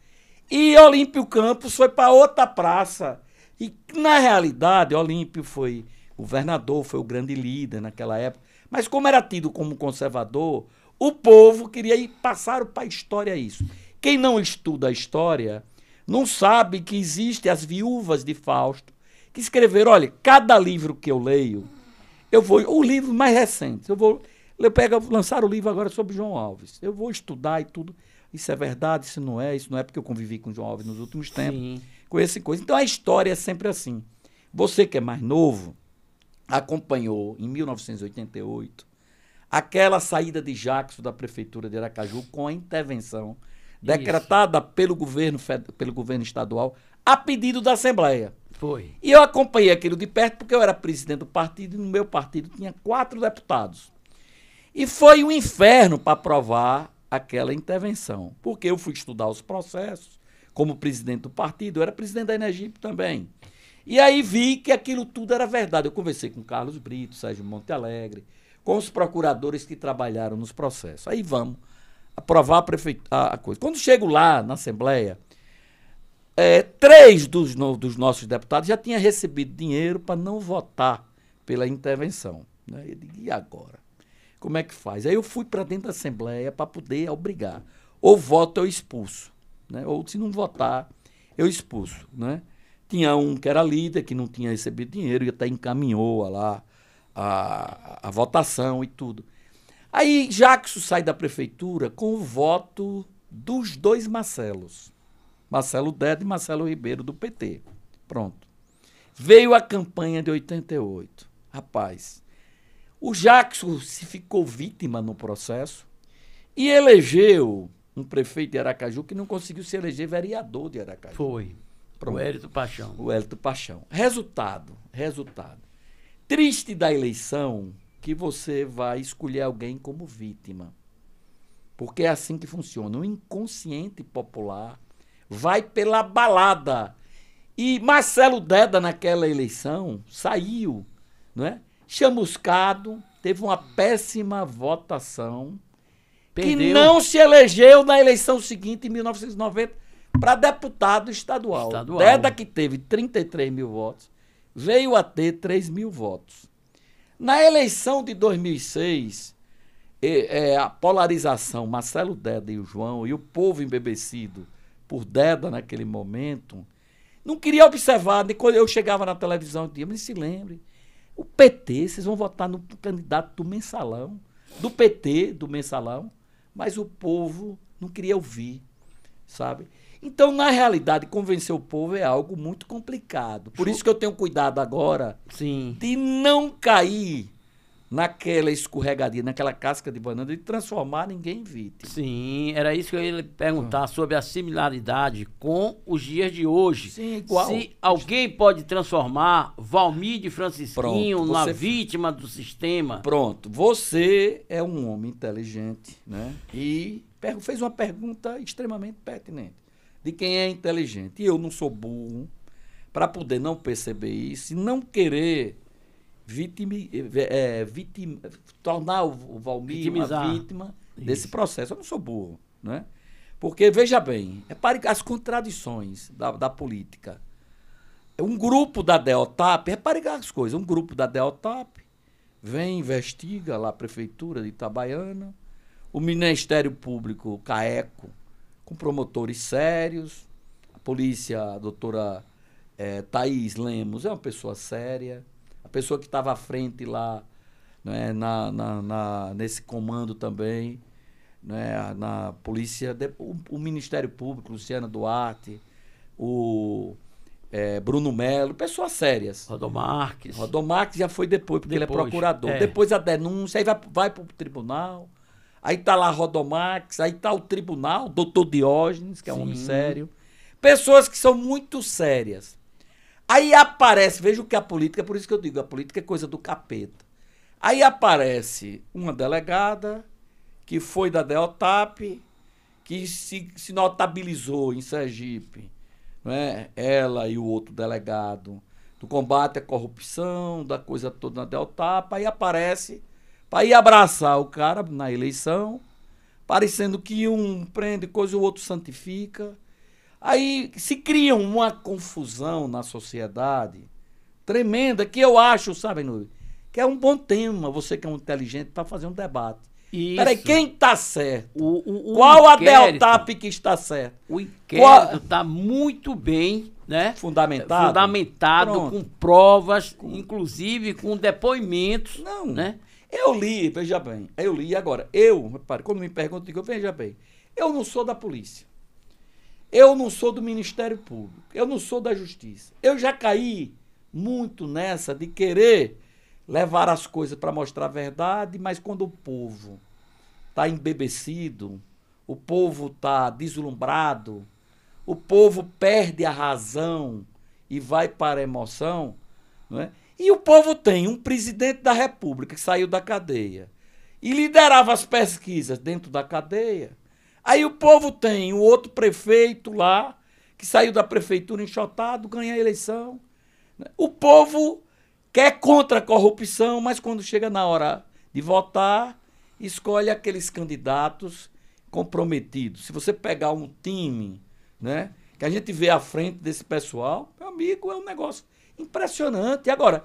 E Olímpio Campos foi para outra praça. E, na realidade, Olímpio foi governador, foi o grande líder naquela época. Mas como era tido como conservador, o povo queria ir passar para a história isso. Quem não estuda a história não sabe que existem as viúvas de Fausto, que escreveram, olha, cada livro que eu leio, o livro mais recente, lançaram o livro agora sobre João Alves. Eu vou estudar e tudo. Isso é verdade, isso não é porque eu convivi com João Alves nos últimos tempos. Sim. Conheço coisa. Então a história é sempre assim. Você que é mais novo, acompanhou em 1988 aquela saída de Jackson da prefeitura de Aracaju com a intervenção decretada pelo governo estadual a pedido da Assembleia. Foi. E eu acompanhei aquilo de perto porque eu era presidente do partido e no meu partido tinha 4 deputados. E foi um inferno para aprovar aquela intervenção, porque eu fui estudar os processos como presidente do partido, eu era presidente da Energip também. E aí vi que aquilo tudo era verdade. Eu conversei com Carlos Brito, Sérgio Monte Alegre, com os procuradores que trabalharam nos processos. Aí vamos aprovar a coisa. Quando chego lá na Assembleia, 3 dos nossos deputados já tinham recebido dinheiro para não votar pela intervenção. Né? Eu digo, e agora? Como é que faz? Aí eu fui para dentro da Assembleia para poder obrigar. Ou voto ou expulso. Né? Ou se não votar, eu expulso. Né? Tinha um que era líder, que não tinha recebido dinheiro, e até encaminhou lá a votação e tudo. Aí Jackson sai da prefeitura com o voto dos 2 Marcelos. Marcelo Deda e Marcelo Ribeiro, do PT. Pronto. Veio a campanha de 88. Rapaz, o Jackson se ficou vítima no processo e elegeu um prefeito de Aracaju que não conseguiu se eleger vereador de Aracaju. Foi. Pronto. O Hélito Paixão. O Hélito Paixão. Resultado. Triste da eleição que você vai escolher alguém como vítima. Porque é assim que funciona. O inconsciente popular vai pela balada. E Marcelo Deda, naquela eleição, saiu, não é? Chamuscado, teve uma péssima votação, Perdeu. que não se elegeu na eleição seguinte, em 1990, para deputado estadual. Deda, que teve 33 mil votos, veio a ter 3 mil votos. Na eleição de 2006, a polarização, Marcelo Deda e o João, e o povo embebecido por Deda naquele momento, não queria observar, nem quando eu chegava na televisão, eu dizia, mas se lembre, o PT, vocês vão votar no candidato do Mensalão, do PT, do Mensalão, mas o povo não queria ouvir, sabe? Então, na realidade, convencer o povo é algo muito complicado. Por isso que eu tenho cuidado agora de não cair naquela escorregadia, naquela casca de banana, de transformar ninguém em vítima. Sim, era isso que eu ia lhe perguntar sobre a similaridade com os dias de hoje. Sim, igual. Se alguém pode transformar Valmir de Francisquinho na vítima do sistema. Pronto, você é um homem inteligente, né? E fez uma pergunta extremamente pertinente. De quem é inteligente. E eu não sou burro para poder não perceber isso e não querer tornar o Valmir uma vítima desse processo. Eu não sou burro, né? Porque, veja bem, as contradições da política. Um grupo da DEOTAP, repare as coisas, um grupo da DEOTAP vem, investiga lá a Prefeitura de Itabaiana, o Ministério Público, CAECO, com promotores sérios, a polícia, a doutora Thaís Lemos, é uma pessoa séria, a pessoa que estava à frente lá, né, nesse comando também, né, na polícia, o Ministério Público, Luciana Duarte, o Bruno Melo, pessoas sérias. Rodomarques já foi depois, porque ele é procurador. Depois a denúncia, aí vai para o tribunal. Aí está lá Rodomarques, aí está o tribunal, doutor Diógenes, que é um homem sério. Pessoas que são muito sérias. Aí aparece, veja o que é a política, por isso que eu digo, a política é coisa do capeta. Aí aparece uma delegada que foi da DEOTAP, que se notabilizou em Sergipe, né? Ela e o outro delegado do combate à corrupção, da coisa toda na DEOTAP, aí aparece para ir abraçar o cara na eleição, parecendo que um prende coisa e o outro santifica. Aí se cria uma confusão na sociedade tremenda, que eu acho, sabe, Nuri, que é um bom tema, você que é um inteligente, para fazer um debate. Peraí, quem está certo? Qual a DEOTAP que está certo? O inquérito está muito bem, né? Fundamentado. Com provas, inclusive com depoimentos. Não, né? Eu li, veja bem, agora, repare, quando me perguntam, eu digo, veja bem, eu não sou da polícia, eu não sou do Ministério Público, eu não sou da Justiça. Eu já caí muito nessa de querer levar as coisas para mostrar a verdade, mas quando o povo está embebecido, o povo está deslumbrado, o povo perde a razão e vai para a emoção, não é? E o povo tem um presidente da República que saiu da cadeia e liderava as pesquisas dentro da cadeia. Aí o povo tem um outro prefeito lá que saiu da prefeitura enxotado, ganha a eleição. O povo quer contra a corrupção, mas quando chega na hora de votar, escolhe aqueles candidatos comprometidos. Se você pegar um time, né, que a gente vê à frente desse pessoal, meu amigo, é um negócio impressionante. Agora,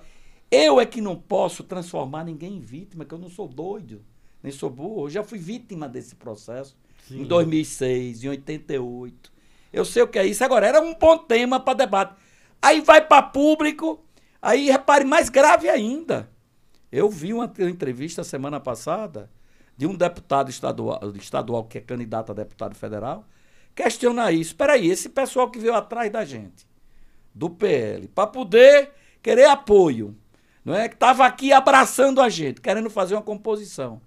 eu é que não posso transformar ninguém em vítima, que eu não sou doido, nem sou burro. Eu já fui vítima desse processo. Sim. Em 2006, em 88. Eu sei o que é isso. Agora, era um bom tema para debate. Aí vai para público, aí repare, mais grave ainda. Eu vi uma entrevista semana passada de um deputado estadual que é candidato a deputado federal, questionar isso. Espera aí, esse pessoal que veio atrás da gente, do PL, para poder querer apoio, não é? Que estava aqui abraçando a gente, querendo fazer uma composição.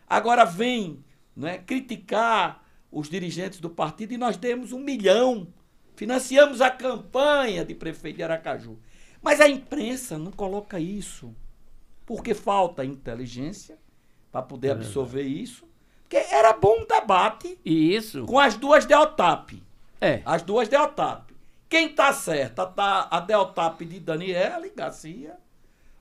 Agora vem, não é, criticar os dirigentes do partido e nós demos 1 milhão, financiamos a campanha de prefeito de Aracaju. Mas a imprensa não coloca isso, porque falta inteligência para poder absorver isso. Porque era bom um debate com as duas Deltap. As duas Deltap. Quem está certa? Tá a Deltap de Daniele Garcia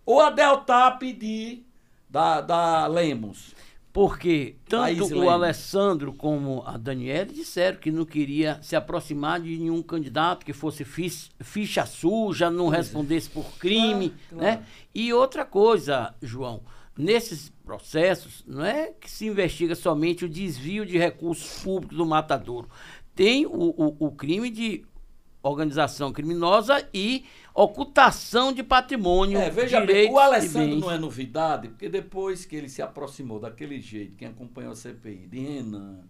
ou a Deltap da Lemos? Porque tanto o Alessandro como a Daniele disseram que não queria se aproximar de nenhum candidato que fosse ficha suja, não respondesse por crime, claro. Né? E outra coisa, João, nesses processos não é que se investiga somente o desvio de recursos públicos do matadouro. Tem o crime de organização criminosa e ocultação de patrimônio. Veja bem, o Alessandro não é novidade, porque depois que ele se aproximou daquele jeito, quem acompanhou a CPI, de Renan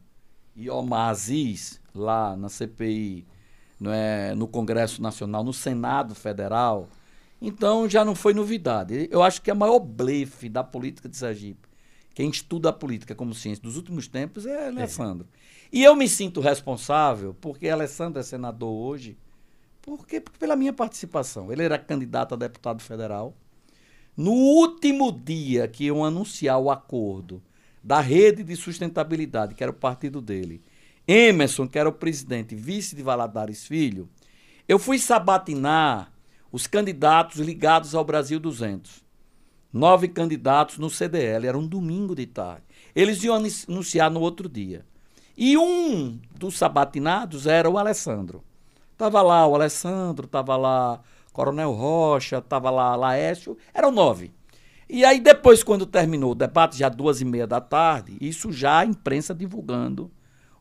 e Omar Aziz, lá na CPI, não é, no Congresso Nacional, no Senado Federal, então já não foi novidade. Eu acho que a maior blefe da política de Sergipe, quem estuda a política como ciência dos últimos tempos, é Alessandro. E eu me sinto responsável, porque Alessandro é senador hoje, porque pela minha participação. Ele era candidato a deputado federal. No último dia que iam anunciar o acordo da Rede de Sustentabilidade, que era o partido dele, Emerson, que era o presidente, vice de Valadares Filho, eu fui sabatinar os candidatos ligados ao Brasil 200. 9 candidatos no CDL, era um domingo de tarde. Eles iam anunciar no outro dia. E um dos sabatinados era o Alessandro. Estava lá o Alessandro, estava lá Coronel Rocha, estava lá Laércio, eram 9. E aí depois, quando terminou o debate, já 2h30 da tarde, isso já a imprensa divulgando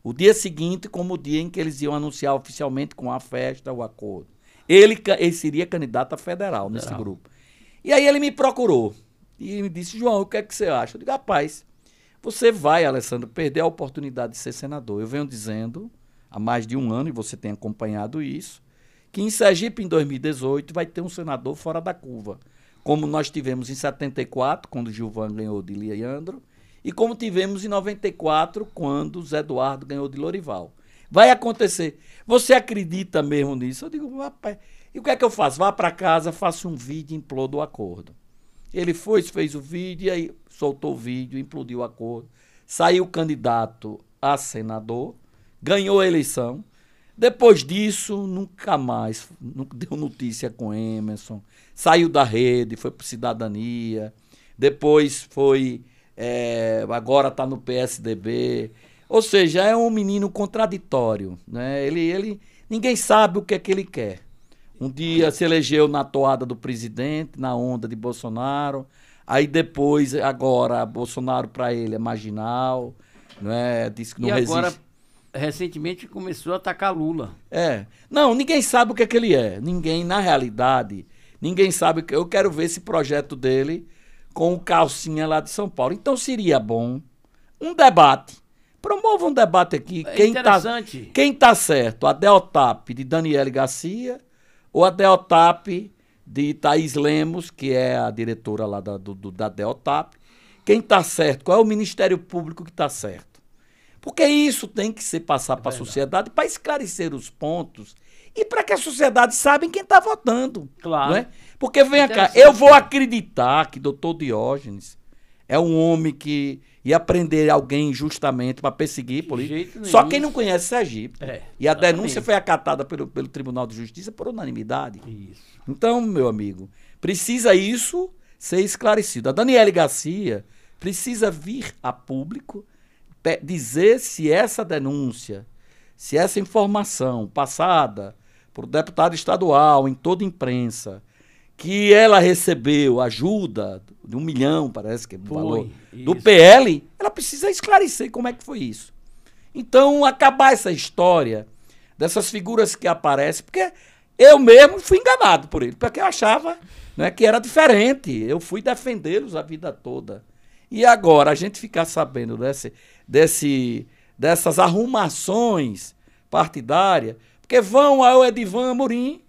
o dia seguinte como o dia em que eles iam anunciar oficialmente com a festa, o acordo. Ele seria candidato a federal nesse grupo. E aí ele me procurou e me disse, João, o que é que você acha? Eu digo, rapaz, você vai, Alessandro, perder a oportunidade de ser senador. Eu venho dizendo há mais de 1 ano, e você tem acompanhado isso, que em Sergipe, em 2018, vai ter um senador fora da curva, como nós tivemos em 74, quando Gilvan ganhou de Leandro, e como tivemos em 94, quando Zé Eduardo ganhou de Lorival. Vai acontecer. Você acredita mesmo nisso? Eu digo, rapaz, e o que é que eu faço? Vá para casa, faça um vídeo e imploda o acordo. Ele fez o vídeo, e aí soltou o vídeo, implodiu o acordo. Saiu candidato a senador, ganhou a eleição. Depois disso, nunca mais deu notícia com Emerson. Saiu da rede, foi para Cidadania. Depois foi, agora está no PSDB. Ou seja, é um menino contraditório, né? Ninguém sabe o que é que ele quer. Um dia se elegeu na toada do presidente, na onda de Bolsonaro. Aí depois, agora, Bolsonaro para ele é marginal, né? Diz que não resiste. Agora, recentemente, começou a atacar Lula. Não, ninguém sabe o que é que ele é. Ninguém, na realidade, ninguém sabe. Eu quero ver esse projeto dele com o Calcinha lá de São Paulo. Então seria bom um debate. Promova um debate aqui. Quem tá certo? A Deltap de Daniele Garcia ou a Deltap de Thaís Lemos, que é a diretora lá da Deltap. Quem está certo? Qual é o Ministério Público que está certo? Porque isso tem que ser passar para a sociedade para esclarecer os pontos e para que a sociedade saiba quem está votando. Claro. Não é? Porque, venha cá, eu vou acreditar que doutor Diógenes é um homem que ia prender alguém injustamente para perseguir político. Só quem não conhece Sergipe. E a denúncia foi acatada pelo Tribunal de Justiça por unanimidade. Isso. Então, meu amigo, precisa isso ser esclarecido. A Daniele Garcia precisa vir a público dizer se essa denúncia, se essa informação passada por deputado estadual em toda a imprensa, que ela recebeu ajuda de 1 milhão, parece que é o valor, do PL, ela precisa esclarecer como é que foi isso. Então, acabar essa história dessas figuras que aparecem, porque eu mesmo fui enganado por ele, porque eu achava, né, que era diferente. Eu fui defendê-los a vida toda. E agora, a gente ficar sabendo dessas arrumações partidárias, porque vão ao Edivan Amorim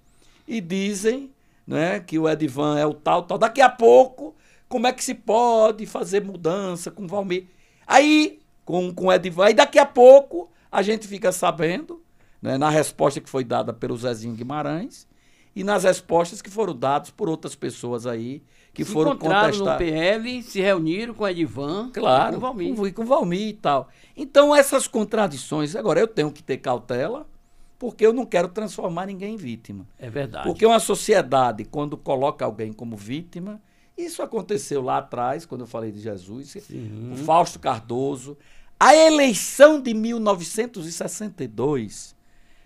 e dizem, né, que o Edivan é o tal. Daqui a pouco, como é que se pode fazer mudança com o Valmir? Aí, com o Edivan, aí daqui a pouco a gente fica sabendo, né, na resposta que foi dada pelo Zezinho Guimarães e nas respostas que foram dadas por outras pessoas aí que foram contestar. No PL, se reuniram com o Edivan, claro, e com o Valmir. Com o Valmir e tal. Então, essas contradições, agora eu tenho que ter cautela, porque eu não quero transformar ninguém em vítima. É verdade. Porque uma sociedade, quando coloca alguém como vítima, isso aconteceu lá atrás, quando eu falei de Jesus, o Fausto Cardoso, a eleição de 1962,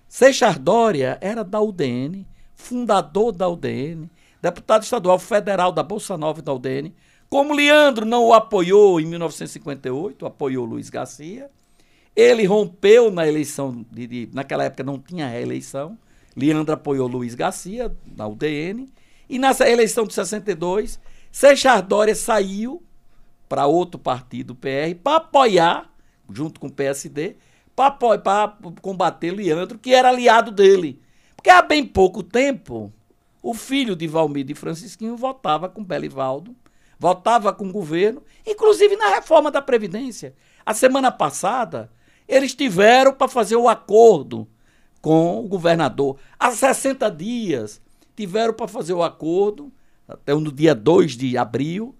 Seixas Dória era da UDN, fundador da UDN, deputado estadual federal da Bolsa Nova e da UDN. Como Leandro não o apoiou em 1958, apoiou Luiz Garcia, ele rompeu na eleição, naquela época não tinha reeleição, Leandro apoiou Luiz Garcia, na UDN, e nessa eleição de 62, Seixas Dória saiu para outro partido, o PR, para apoiar, junto com o PSD, para combater Leandro, que era aliado dele. Porque há bem pouco tempo, o filho de Valmir de Francisquinho votava com Belivaldo, votava com o governo, inclusive na reforma da Previdência. A semana passada, eles tiveram para fazer o acordo com o governador. Há 60 dias, tiveram para fazer o acordo, até no dia 2 de abril,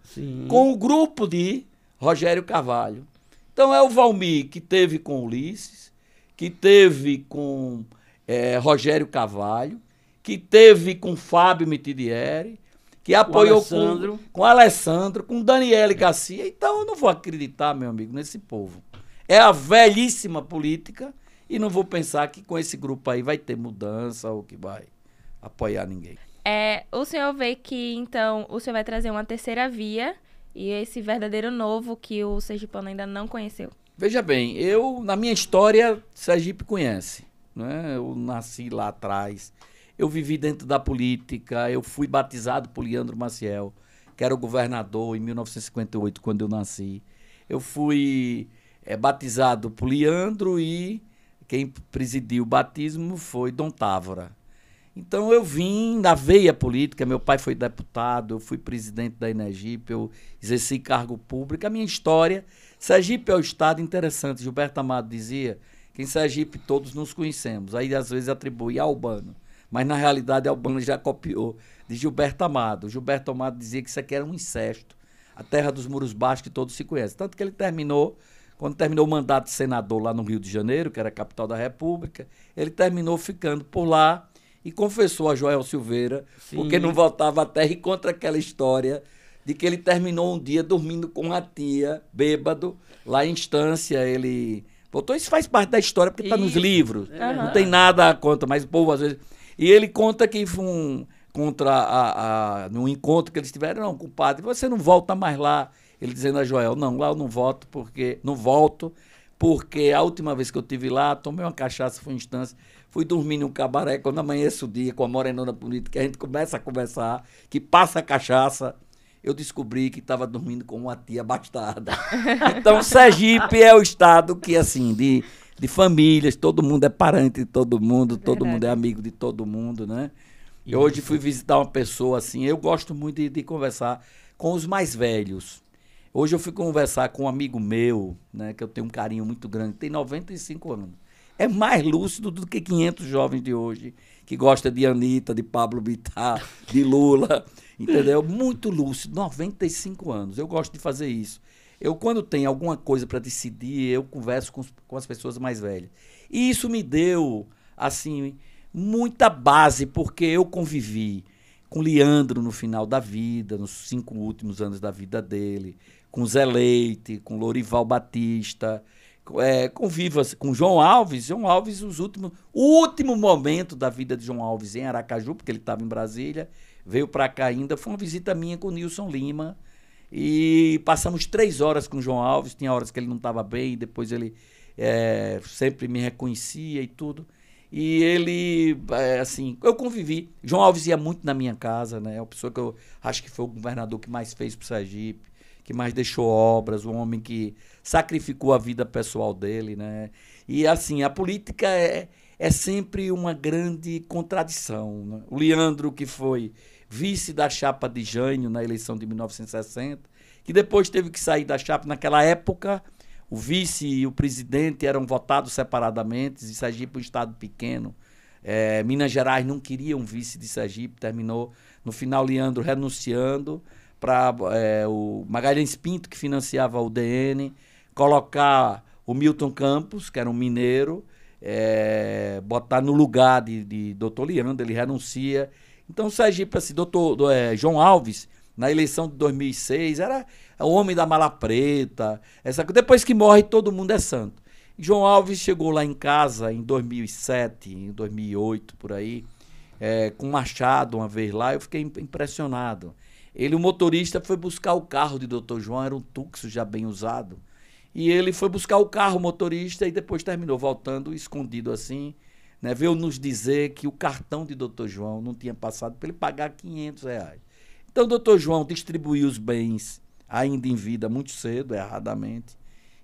com o grupo de Rogério Carvalho. Então é o Valmir que teve com Ulisses, que teve com Rogério Carvalho, que teve com Fábio Mitidieri, que apoiou com Alessandro, com Daniele Garcia. Então eu não vou acreditar, meu amigo, nesse povo. É a velhíssima política e não vou pensar que com esse grupo aí vai ter mudança ou que vai apoiar ninguém. O senhor vê que, então, o senhor vai trazer uma terceira via e esse verdadeiro novo que o sergipano ainda não conheceu. Veja bem, na minha história, Sergipe conhece, né? Eu nasci lá atrás, eu vivi dentro da política, eu fui batizado por Leandro Maciel, que era o governador em 1958, quando eu nasci. Eu fui batizado por Leandro e quem presidiu o batismo foi Dom Távora. Então eu vim na veia política, meu pai foi deputado, eu fui presidente da Energipe, eu exerci cargo público. A minha história, Sergipe é um estado interessante, Gilberto Amado dizia que em Sergipe todos nos conhecemos, aí às vezes atribui a Albano, mas na realidade Albano já copiou de Gilberto Amado. Gilberto Amado dizia que isso aqui era um incesto, a terra dos muros baixos que todos se conhecem, tanto que ele quando terminou o mandato de senador lá no Rio de Janeiro, que era a capital da República, ele terminou ficando por lá e confessou a Joel Silveira, porque não voltava à terra, e contra aquela história de que ele terminou um dia dormindo com uma tia, bêbado, lá em Estância, ele voltou. Isso faz parte da história, porque está nos livros, não tem nada contra, mas o povo às vezes... E ele conta que foi num encontro que eles tiveram, não, compadre, você não volta mais lá. Ele dizendo a Joel, não, lá eu não volto porque a última vez que eu estive lá, tomei uma cachaça, fui em Estância, fui dormir num cabaré, quando amanhece o dia com a morenona bonita, que a gente começa a conversar, que passa a cachaça, eu descobri que estava dormindo com uma tia bastarda. Então, Sergipe é o estado que, assim, de famílias, todo mundo é parente de todo mundo é amigo de todo mundo, né? E hoje fui visitar uma pessoa, assim, eu gosto muito de conversar com os mais velhos. Hoje eu fui conversar com um amigo meu, né, que eu tenho um carinho muito grande, tem 95 anos. É mais lúcido do que 500 jovens de hoje, que gostam de Anitta, de Pablo Vittar, de Lula, entendeu? Muito lúcido, 95 anos. Eu gosto de fazer isso. Eu, quando tenho alguma coisa para decidir, eu converso com as pessoas mais velhas. E isso me deu, assim, muita base, porque eu convivi com Leandro no final da vida, nos 5 últimos anos da vida dele, com Zé Leite, com Lorival Batista, convivo assim, com João Alves. João Alves, o último momento da vida de João Alves em Aracaju, porque ele estava em Brasília, veio para cá ainda, foi uma visita minha com o Nilson Lima, e passamos 3 horas com o João Alves. Tinha horas que ele não estava bem, depois ele sempre me reconhecia e tudo. E ele, assim, eu convivi. João Alves ia muito na minha casa, né? É uma pessoa que eu acho que foi o governador que mais fez pro Sergipe, que mais deixou obras, um homem que sacrificou a vida pessoal dele, né? E, assim, a política é sempre uma grande contradição, né? O Leandro, que foi vice da chapa de Jânio na eleição de 1960, que depois teve que sair da chapa. Naquela época, o vice e o presidente eram votados separadamente, e Sergipe é um estado pequeno. Minas Gerais não queria um vice de Sergipe, terminou, no final, Leandro renunciando para o Magalhães Pinto, que financiava o DN, colocar o Milton Campos, que era um mineiro, botar no lugar de doutor Leandro. Ele renuncia. Então, o Sergipe, assim, João Alves, na eleição de 2006, era o homem da mala preta. Depois que morre, todo mundo é santo. E João Alves chegou lá em casa em 2007, em 2008, por aí, com Machado uma vez lá. Eu fiquei impressionado. O motorista, foi buscar o carro de Dr. João, era um Tucson já bem usado. E ele foi buscar o carro, o motorista, e depois terminou voltando escondido assim, né? Veio nos dizer que o cartão de Dr. João não tinha passado para ele pagar R$500. Então, o Dr. João distribuiu os bens ainda em vida muito cedo, erradamente,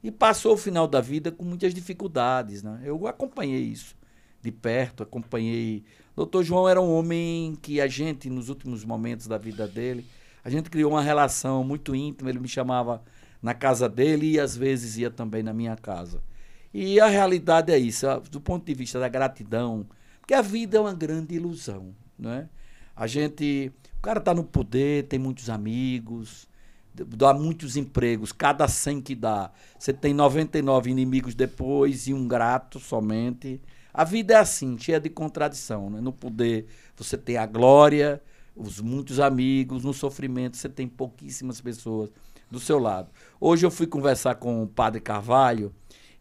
e passou o final da vida com muitas dificuldades, né? Eu acompanhei isso de perto, acompanhei. Dr. João era um homem que a gente, nos últimos momentos da vida dele, a gente criou uma relação muito íntima. Ele me chamava na casa dele e às vezes ia também na minha casa. E a realidade é isso, do ponto de vista da gratidão, porque a vida é uma grande ilusão, né? O cara está no poder, tem muitos amigos, dá muitos empregos, cada 100 que dá, você tem 99 inimigos depois e um grato somente. A vida é assim, cheia de contradição, né? No poder você tem a glória, muitos amigos, no sofrimento você tem pouquíssimas pessoas do seu lado. Hoje eu fui conversar com o Padre Carvalho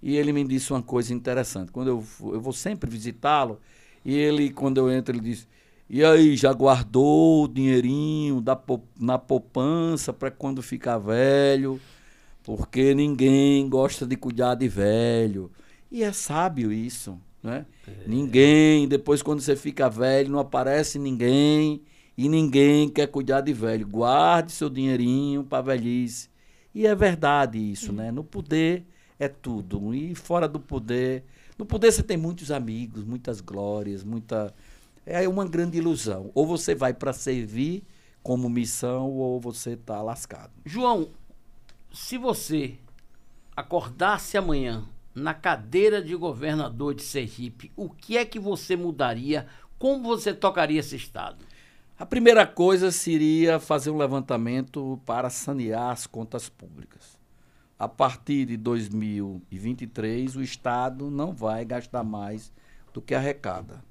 e ele me disse uma coisa interessante. Quando eu vou sempre visitá-lo, e ele, quando eu entro, ele disse: e aí, já guardou o dinheirinho na poupança para quando ficar velho? Porque ninguém gosta de cuidar de velho. E é sábio isso, né? Ninguém, depois quando você fica velho, não aparece ninguém, e ninguém quer cuidar de velho. Guarde seu dinheirinho para a velhice. E é verdade isso, né? No poder é tudo. E fora do poder, no poder você tem muitos amigos, muitas glórias, é uma grande ilusão. Ou você vai para servir como missão, ou você está lascado. João, se você acordasse amanhã na cadeira de governador de Sergipe, o que é que você mudaria? Como você tocaria esse estado? A primeira coisa seria fazer um levantamento para sanear as contas públicas. A partir de 2023, o Estado não vai gastar mais do que arrecada.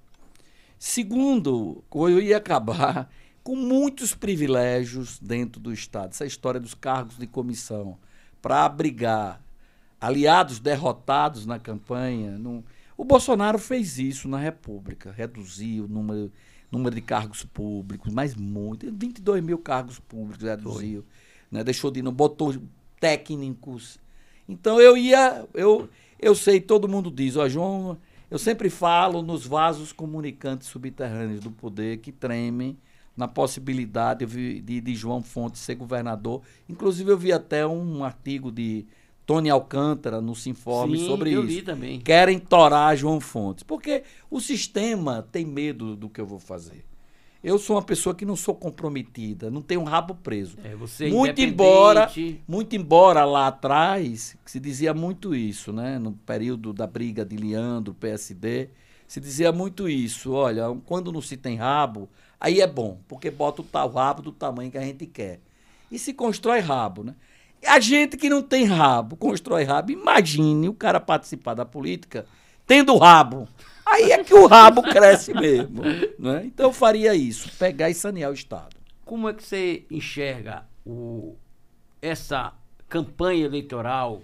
Segundo, eu ia acabar com muitos privilégios dentro do Estado. Essa história dos cargos de comissão para abrigar aliados derrotados na campanha. O Bolsonaro fez isso na República, reduziu o número de cargos públicos, mas muito, 22 mil cargos públicos reduziu, né? Deixou de não, botou técnicos. Então eu sei, todo mundo diz, João, eu sempre falo nos vasos comunicantes subterrâneos do poder que tremem na possibilidade de João Fontes ser governador. Inclusive eu vi até um artigo de Tony Alcântara no Sinforme sobre eu isso. Li também. Querem torar João Fontes, porque o sistema tem medo do que eu vou fazer. Eu sou uma pessoa que não sou comprometida, não tenho um rabo preso. Você é muito embora lá atrás se dizia muito isso, né? No período da briga de Leandro, PSD, se dizia muito isso. Olha, quando não se tem rabo, aí é bom, porque bota o rabo do tamanho que a gente quer. E se constrói rabo, né? A gente que não tem rabo, constrói rabo. Imagine o cara participar da política tendo rabo. Aí é que o rabo cresce mesmo, né? Então eu faria isso, pegar e sanear o Estado. Como é que você enxerga essa campanha eleitoral,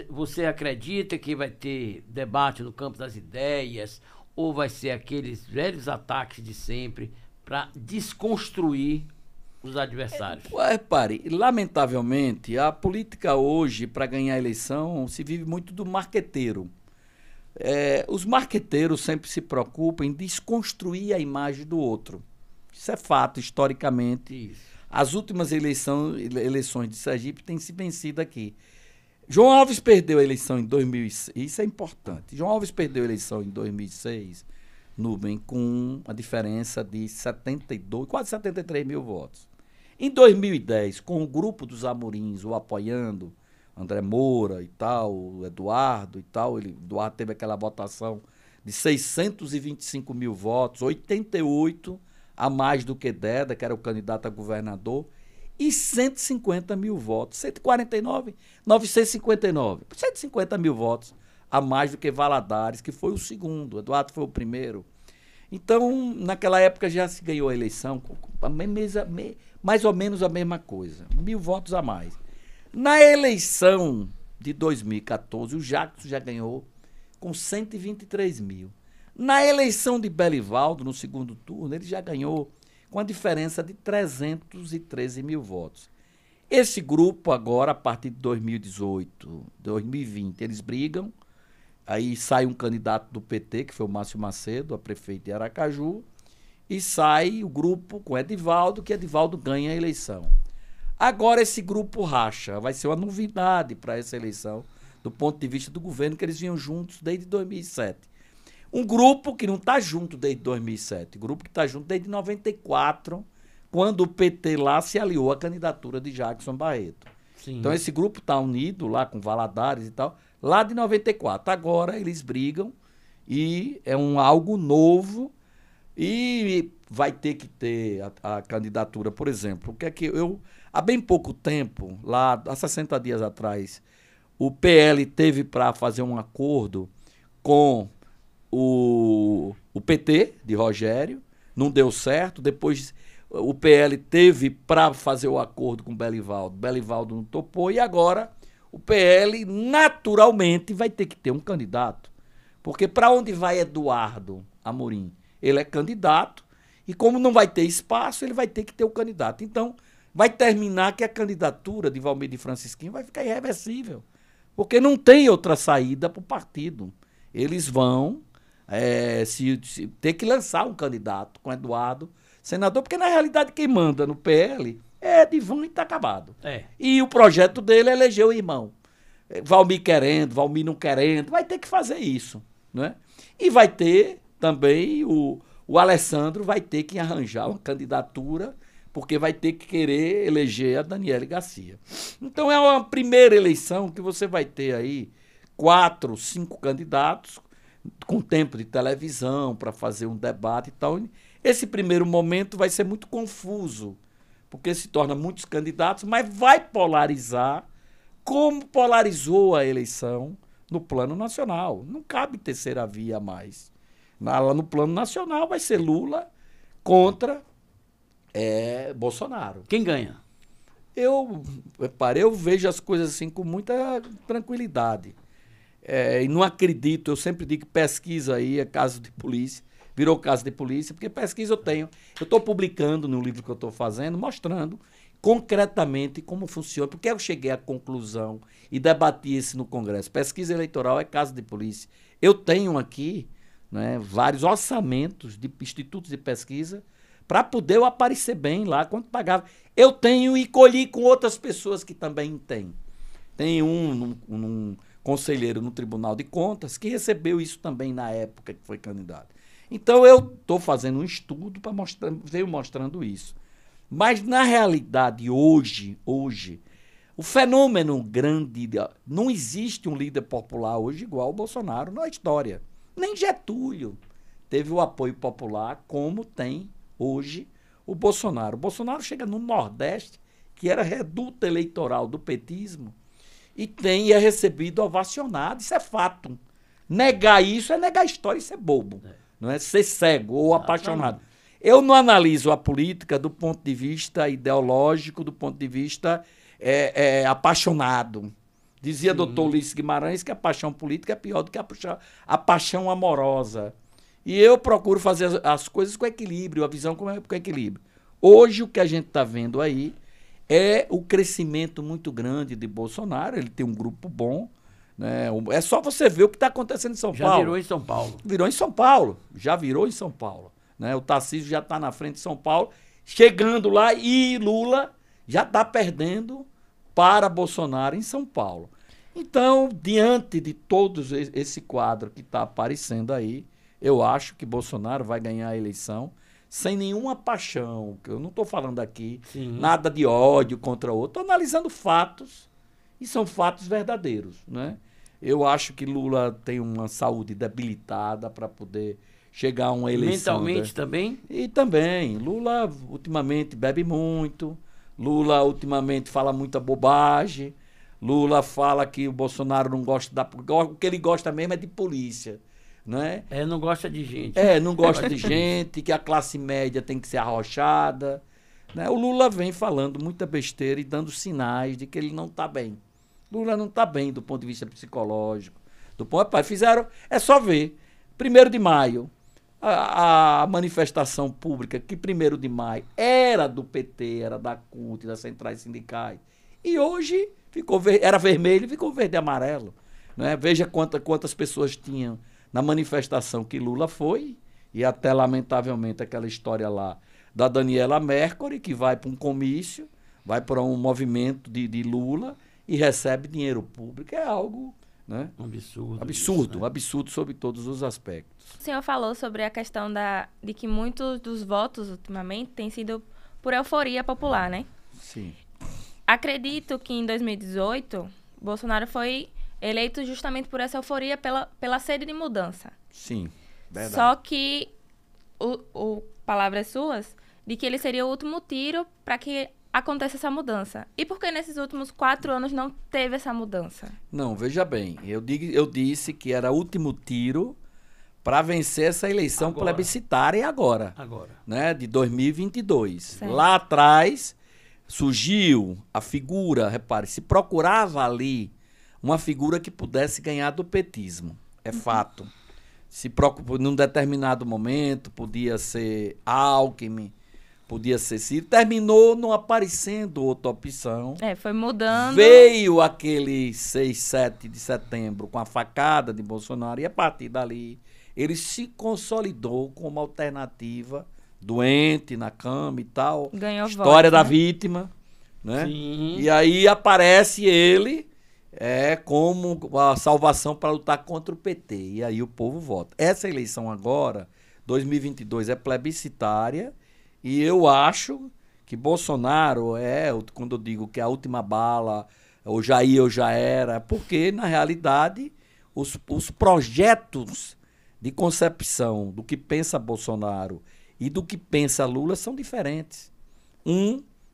você acredita que vai ter debate no campo das ideias ou vai ser aqueles velhos ataques de sempre para desconstruir os adversários? Repare, lamentavelmente, a política hoje, para ganhar a eleição, se vive muito do marqueteiro. Os marqueteiros sempre se preocupam em desconstruir a imagem do outro. Isso é fato, historicamente. Isso. As últimas eleições de Sergipe têm se vencido aqui. João Alves perdeu a eleição em 2006. Isso é importante. João Alves perdeu a eleição em 2006, Nubem, com a diferença de 72, quase 73 mil votos. Em 2010, com o grupo dos Amorins o apoiando, André Moura e tal, o Eduardo e tal, Eduardo teve aquela votação de 625 mil votos, 88 a mais do que Deda, que era o candidato a governador, e 150 mil votos, 149, 959, 150 mil votos a mais do que Valadares, que foi o segundo, Eduardo foi o primeiro. Então, naquela época já se ganhou a eleição, mais ou menos a mesma coisa, 1.000 votos a mais. Na eleição de 2014, o Jackson já ganhou com 123 mil. Na eleição de Belivaldo, no segundo turno, ele já ganhou com a diferença de 313 mil votos. Esse grupo agora, a partir de 2018, 2020, eles brigam, aí sai um candidato do PT, que foi o Márcio Macedo, a prefeito de Aracaju, e sai o grupo com Edivaldo, que Edivaldo ganha a eleição. Agora esse grupo racha, vai ser uma novidade para essa eleição, do ponto de vista do governo, que eles vinham juntos desde 2007. Um grupo que não está junto desde 2007, grupo que está junto desde 94, quando o PT lá se aliou à candidatura de Jackson Barreto. Sim. Então esse grupo está unido lá com Valadares e tal, lá de 94. Agora eles brigam e é algo novo e vai ter que ter a candidatura, por exemplo. O que é que há bem pouco tempo, lá há 60 dias atrás, o PL teve para fazer um acordo com o PT de Rogério, não deu certo. Depois o PL teve para fazer o acordo com o Belivaldo não topou, e agora o PL naturalmente vai ter que ter um candidato, porque para onde vai Eduardo Amorim? Ele é candidato, e como não vai ter espaço, ele vai ter que ter o candidato. Então, vai terminar que a candidatura de Valmir de Francisquinho vai ficar irreversível, porque não tem outra saída para o partido. Eles vão ter que lançar um candidato com Eduardo, senador, porque na realidade quem manda no PL é Edivan e está acabado. E o projeto dele é eleger o irmão. Valmir querendo, Valmir não querendo, vai ter que fazer isso, não é? E vai ter também o Alessandro vai ter que arranjar uma candidatura, porque vai ter que querer eleger a Daniele Garcia. Então é uma primeira eleição que você vai ter aí 4, 5 candidatos com tempo de televisão para fazer um debate e tal. Esse primeiro momento vai ser muito confuso, porque se torna muitos candidatos, mas vai polarizar como polarizou a eleição no plano nacional. Não cabe terceira via mais. Lá no plano nacional vai ser Lula contra Bolsonaro. Quem ganha? Eu vejo as coisas assim com muita tranquilidade. E não acredito, eu sempre digo que pesquisa aí é caso de polícia, virou caso de polícia, porque pesquisa eu estou publicando no livro que eu estou fazendo, mostrando concretamente como funciona, porque eu cheguei à conclusão e debati isso no Congresso. Pesquisa eleitoral é caso de polícia. Eu tenho aqui, né, vários orçamentos de institutos de pesquisa para poder eu aparecer bem lá quanto pagava. Eu tenho e colhi com outras pessoas que também têm. Tem um conselheiro no Tribunal de Contas que recebeu isso também na época que foi candidato. Então eu estou fazendo um estudo para veio mostrando isso. Mas na realidade hoje, o fenômeno grande, não existe um líder popular hoje igual ao Bolsonaro na história. Nem Getúlio teve o apoio popular como tem hoje o Bolsonaro. O Bolsonaro chega no Nordeste, que era reduto eleitoral do petismo, e é recebido ovacionado. Isso é fato. Negar isso é negar a história, isso é bobo. Não é ser cego ou apaixonado. Eu não analiso a política do ponto de vista ideológico, do ponto de vista apaixonado. Dizia doutor Ulisses Guimarães que a paixão política é pior do que a paixão amorosa. E eu procuro fazer as coisas com equilíbrio, a visão com equilíbrio. Hoje o que a gente está vendo aí é o crescimento muito grande de Bolsonaro. Ele tem um grupo bom, né? É só você ver o que está acontecendo em São Paulo. Já virou em São Paulo. Virou em São Paulo. Já virou em São Paulo. Né? O Tarcísio já está na frente de São Paulo, chegando lá, e Lula já está perdendo para Bolsonaro em São Paulo. Então, diante de todo esse quadro que está aparecendo aí, eu acho que Bolsonaro vai ganhar a eleição sem nenhuma paixão. Eu não estou falando aqui nada de ódio contra o outro, estou analisando fatos, e são fatos verdadeiros. Né? Eu acho que Lula tem uma saúde debilitada para poder chegar a uma eleição. Mentalmente também? E também. Lula ultimamente bebe muito, Lula ultimamente fala muita bobagem, Lula fala que o Bolsonaro não gosta o que ele gosta mesmo é de polícia. Né? Não gosta de gente. Não gosta de gente, que a classe média tem que ser arrochada. Né? O Lula vem falando muita besteira e dando sinais de que ele não está bem. Lula não está bem do ponto de vista psicológico. Fizeram, é só ver. 1º de maio, a manifestação pública, que 1º de maio era do PT, era da CUT, das centrais sindicais. E hoje era vermelho e ficou verde e amarelo. Né? Veja quantas pessoas tinham na manifestação que Lula foi, e até, lamentavelmente, aquela história lá da Daniela Mercury, que vai para um comício, vai para um movimento de Lula e recebe dinheiro público. É algo, né? Absurdo. Absurdo, isso, né? Absurdo sobre todos os aspectos. O senhor falou sobre a questão de que muitos dos votos, ultimamente, têm sido por euforia popular, né? Sim. Acredito que em 2018, Bolsonaro foi eleito justamente por essa euforia, pela sede de mudança. Sim, verdade. Só que, palavras suas, de que ele seria o último tiro para que aconteça essa mudança. E por que nesses últimos 4 anos não teve essa mudança? Não, veja bem, eu disse que era o último tiro para vencer essa eleição plebiscitária agora. Né, de 2022. Certo. Lá atrás surgiu a figura, repare, se procurava ali uma figura que pudesse ganhar do petismo. É fato. Num determinado momento, podia ser Alckmin, podia ser Ciro. Terminou não aparecendo outra opção. Foi mudando. Veio aquele 6, 7 de setembro com a facada de Bolsonaro, e a partir dali ele se consolidou como alternativa, doente na cama e tal. Ganhou História voz, da né? vítima. Né? Sim. E aí aparece ele como a salvação para lutar contra o PT. E aí o povo vota. Essa eleição agora, 2022, é plebiscitária, e eu acho que Bolsonaro quando eu digo que é a última bala, ou já ia ou já era, porque, na realidade, os projetos de concepção do que pensa Bolsonaro e do que pensa Lula são diferentes.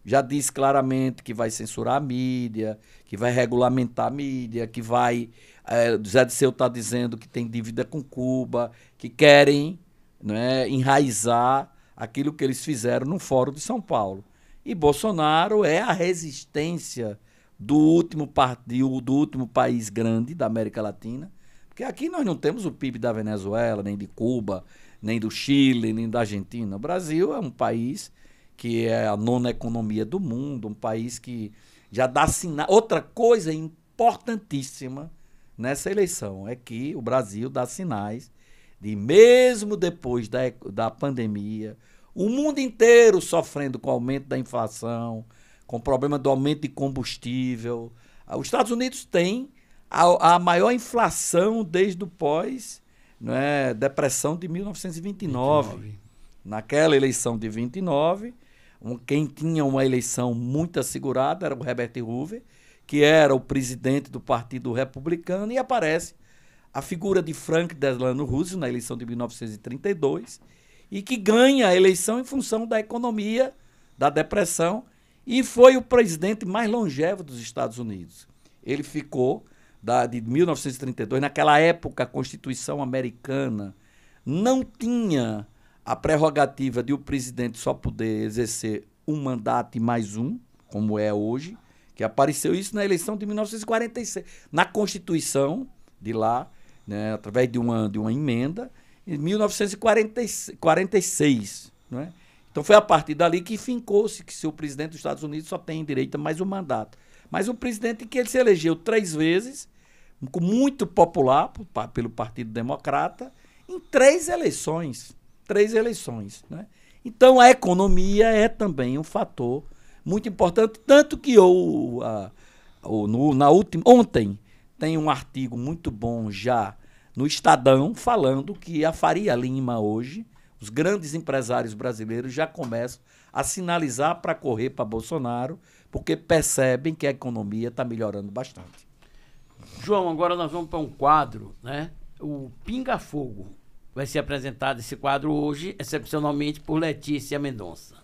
Já diz claramente que vai censurar a mídia, que vai regulamentar a mídia, que vai... Zé Disseu está dizendo que tem dívida com Cuba, que querem, né, enraizar aquilo que eles fizeram no Fórum de São Paulo. E Bolsonaro é a resistência do último país grande da América Latina, porque aqui nós não temos o PIB da Venezuela, nem de Cuba, nem do Chile, nem da Argentina. O Brasil é um país que é a 9ª economia do mundo, um país que já dá sinal. Outra coisa importantíssima nessa eleição é que o Brasil dá sinais de, mesmo depois da pandemia, o mundo inteiro sofrendo com o aumento da inflação, com o problema do aumento de combustível. Os Estados Unidos têm a maior inflação desde o pós-depressão de 1929. Naquela eleição de 29, quem tinha uma eleição muito assegurada era o Herbert Hoover, que era o presidente do Partido Republicano, e aparece a figura de Franklin Delano Roosevelt na eleição de 1932, e que ganha a eleição em função da economia, da depressão, e foi o presidente mais longevo dos Estados Unidos. Ele ficou, de 1932, naquela época a Constituição americana não tinha a prerrogativa de o presidente só poder exercer um mandato e mais um, como é hoje, que apareceu isso na eleição de 1946, na Constituição de lá, né, através de uma emenda, em 1946. Né? Então foi a partir dali que fincou-se que o presidente dos Estados Unidos só tem direito a mais um mandato. Mas o presidente que ele se elegeu 3 vezes, muito popular pelo Partido Democrata, em 3 eleições. 3 eleições. Né? Então a economia é também um fator muito importante, tanto que ontem tem um artigo muito bom já no Estadão falando que a Faria Lima hoje, os grandes empresários brasileiros já começam a sinalizar para correr para Bolsonaro, porque percebem que a economia está melhorando bastante. João, agora nós vamos para um quadro, né? O Pinga Fogo. Vai ser apresentado esse quadro hoje, excepcionalmente por Letícia Mendonça.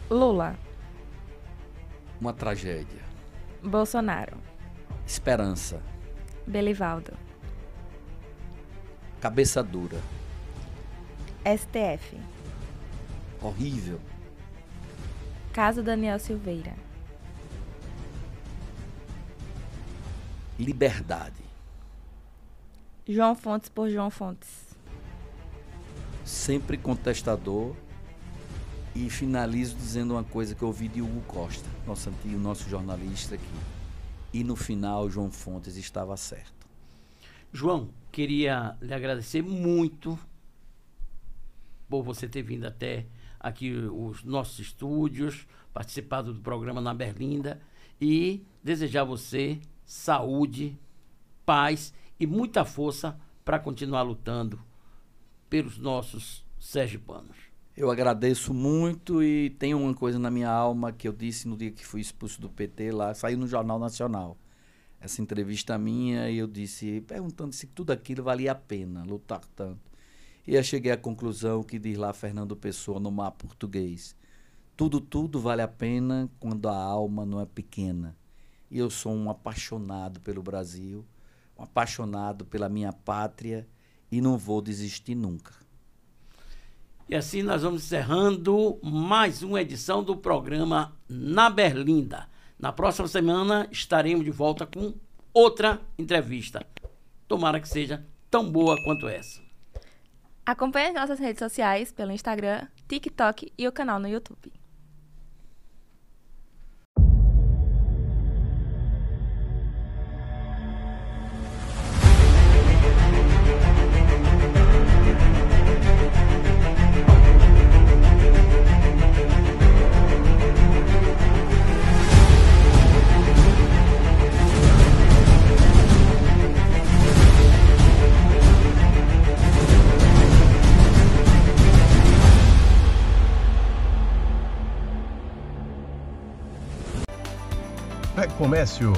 Lula. Uma tragédia. Bolsonaro. Esperança. Belivaldo. Cabeça dura. STF. Horrível. Caso Daniel Silveira. Liberdade. João Fontes por João Fontes. Sempre contestador. E finalizo dizendo uma coisa que eu ouvi de Hugo Costa, nosso jornalista aqui. E no final, João Fontes estava certo. João, queria lhe agradecer muito por você ter vindo até aqui os nossos estúdios, participado do programa Na Berlinda e desejar a você saúde, paz e muita força para continuar lutando pelos nossos sergipanos. Eu agradeço muito e tem uma coisa na minha alma que eu disse no dia que fui expulso do PT lá, saiu no Jornal Nacional. Essa entrevista minha e eu disse, perguntando se tudo aquilo valia a pena, lutar tanto. E eu cheguei à conclusão que diz lá Fernando Pessoa no Mar Português. Tudo vale a pena quando a alma não é pequena. E eu sou um apaixonado pelo Brasil, um apaixonado pela minha pátria e não vou desistir nunca. E assim nós vamos encerrando mais uma edição do programa Na Berlinda. Na próxima semana estaremos de volta com outra entrevista. Tomara que seja tão boa quanto essa. Acompanhe as nossas redes sociais pelo Instagram, TikTok e o canal no YouTube. Comércio,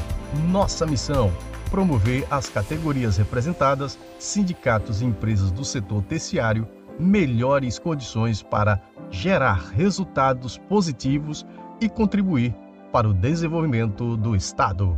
nossa missão: promover as categorias representadas, sindicatos e empresas do setor terciário, melhores condições para gerar resultados positivos e contribuir para o desenvolvimento do Estado.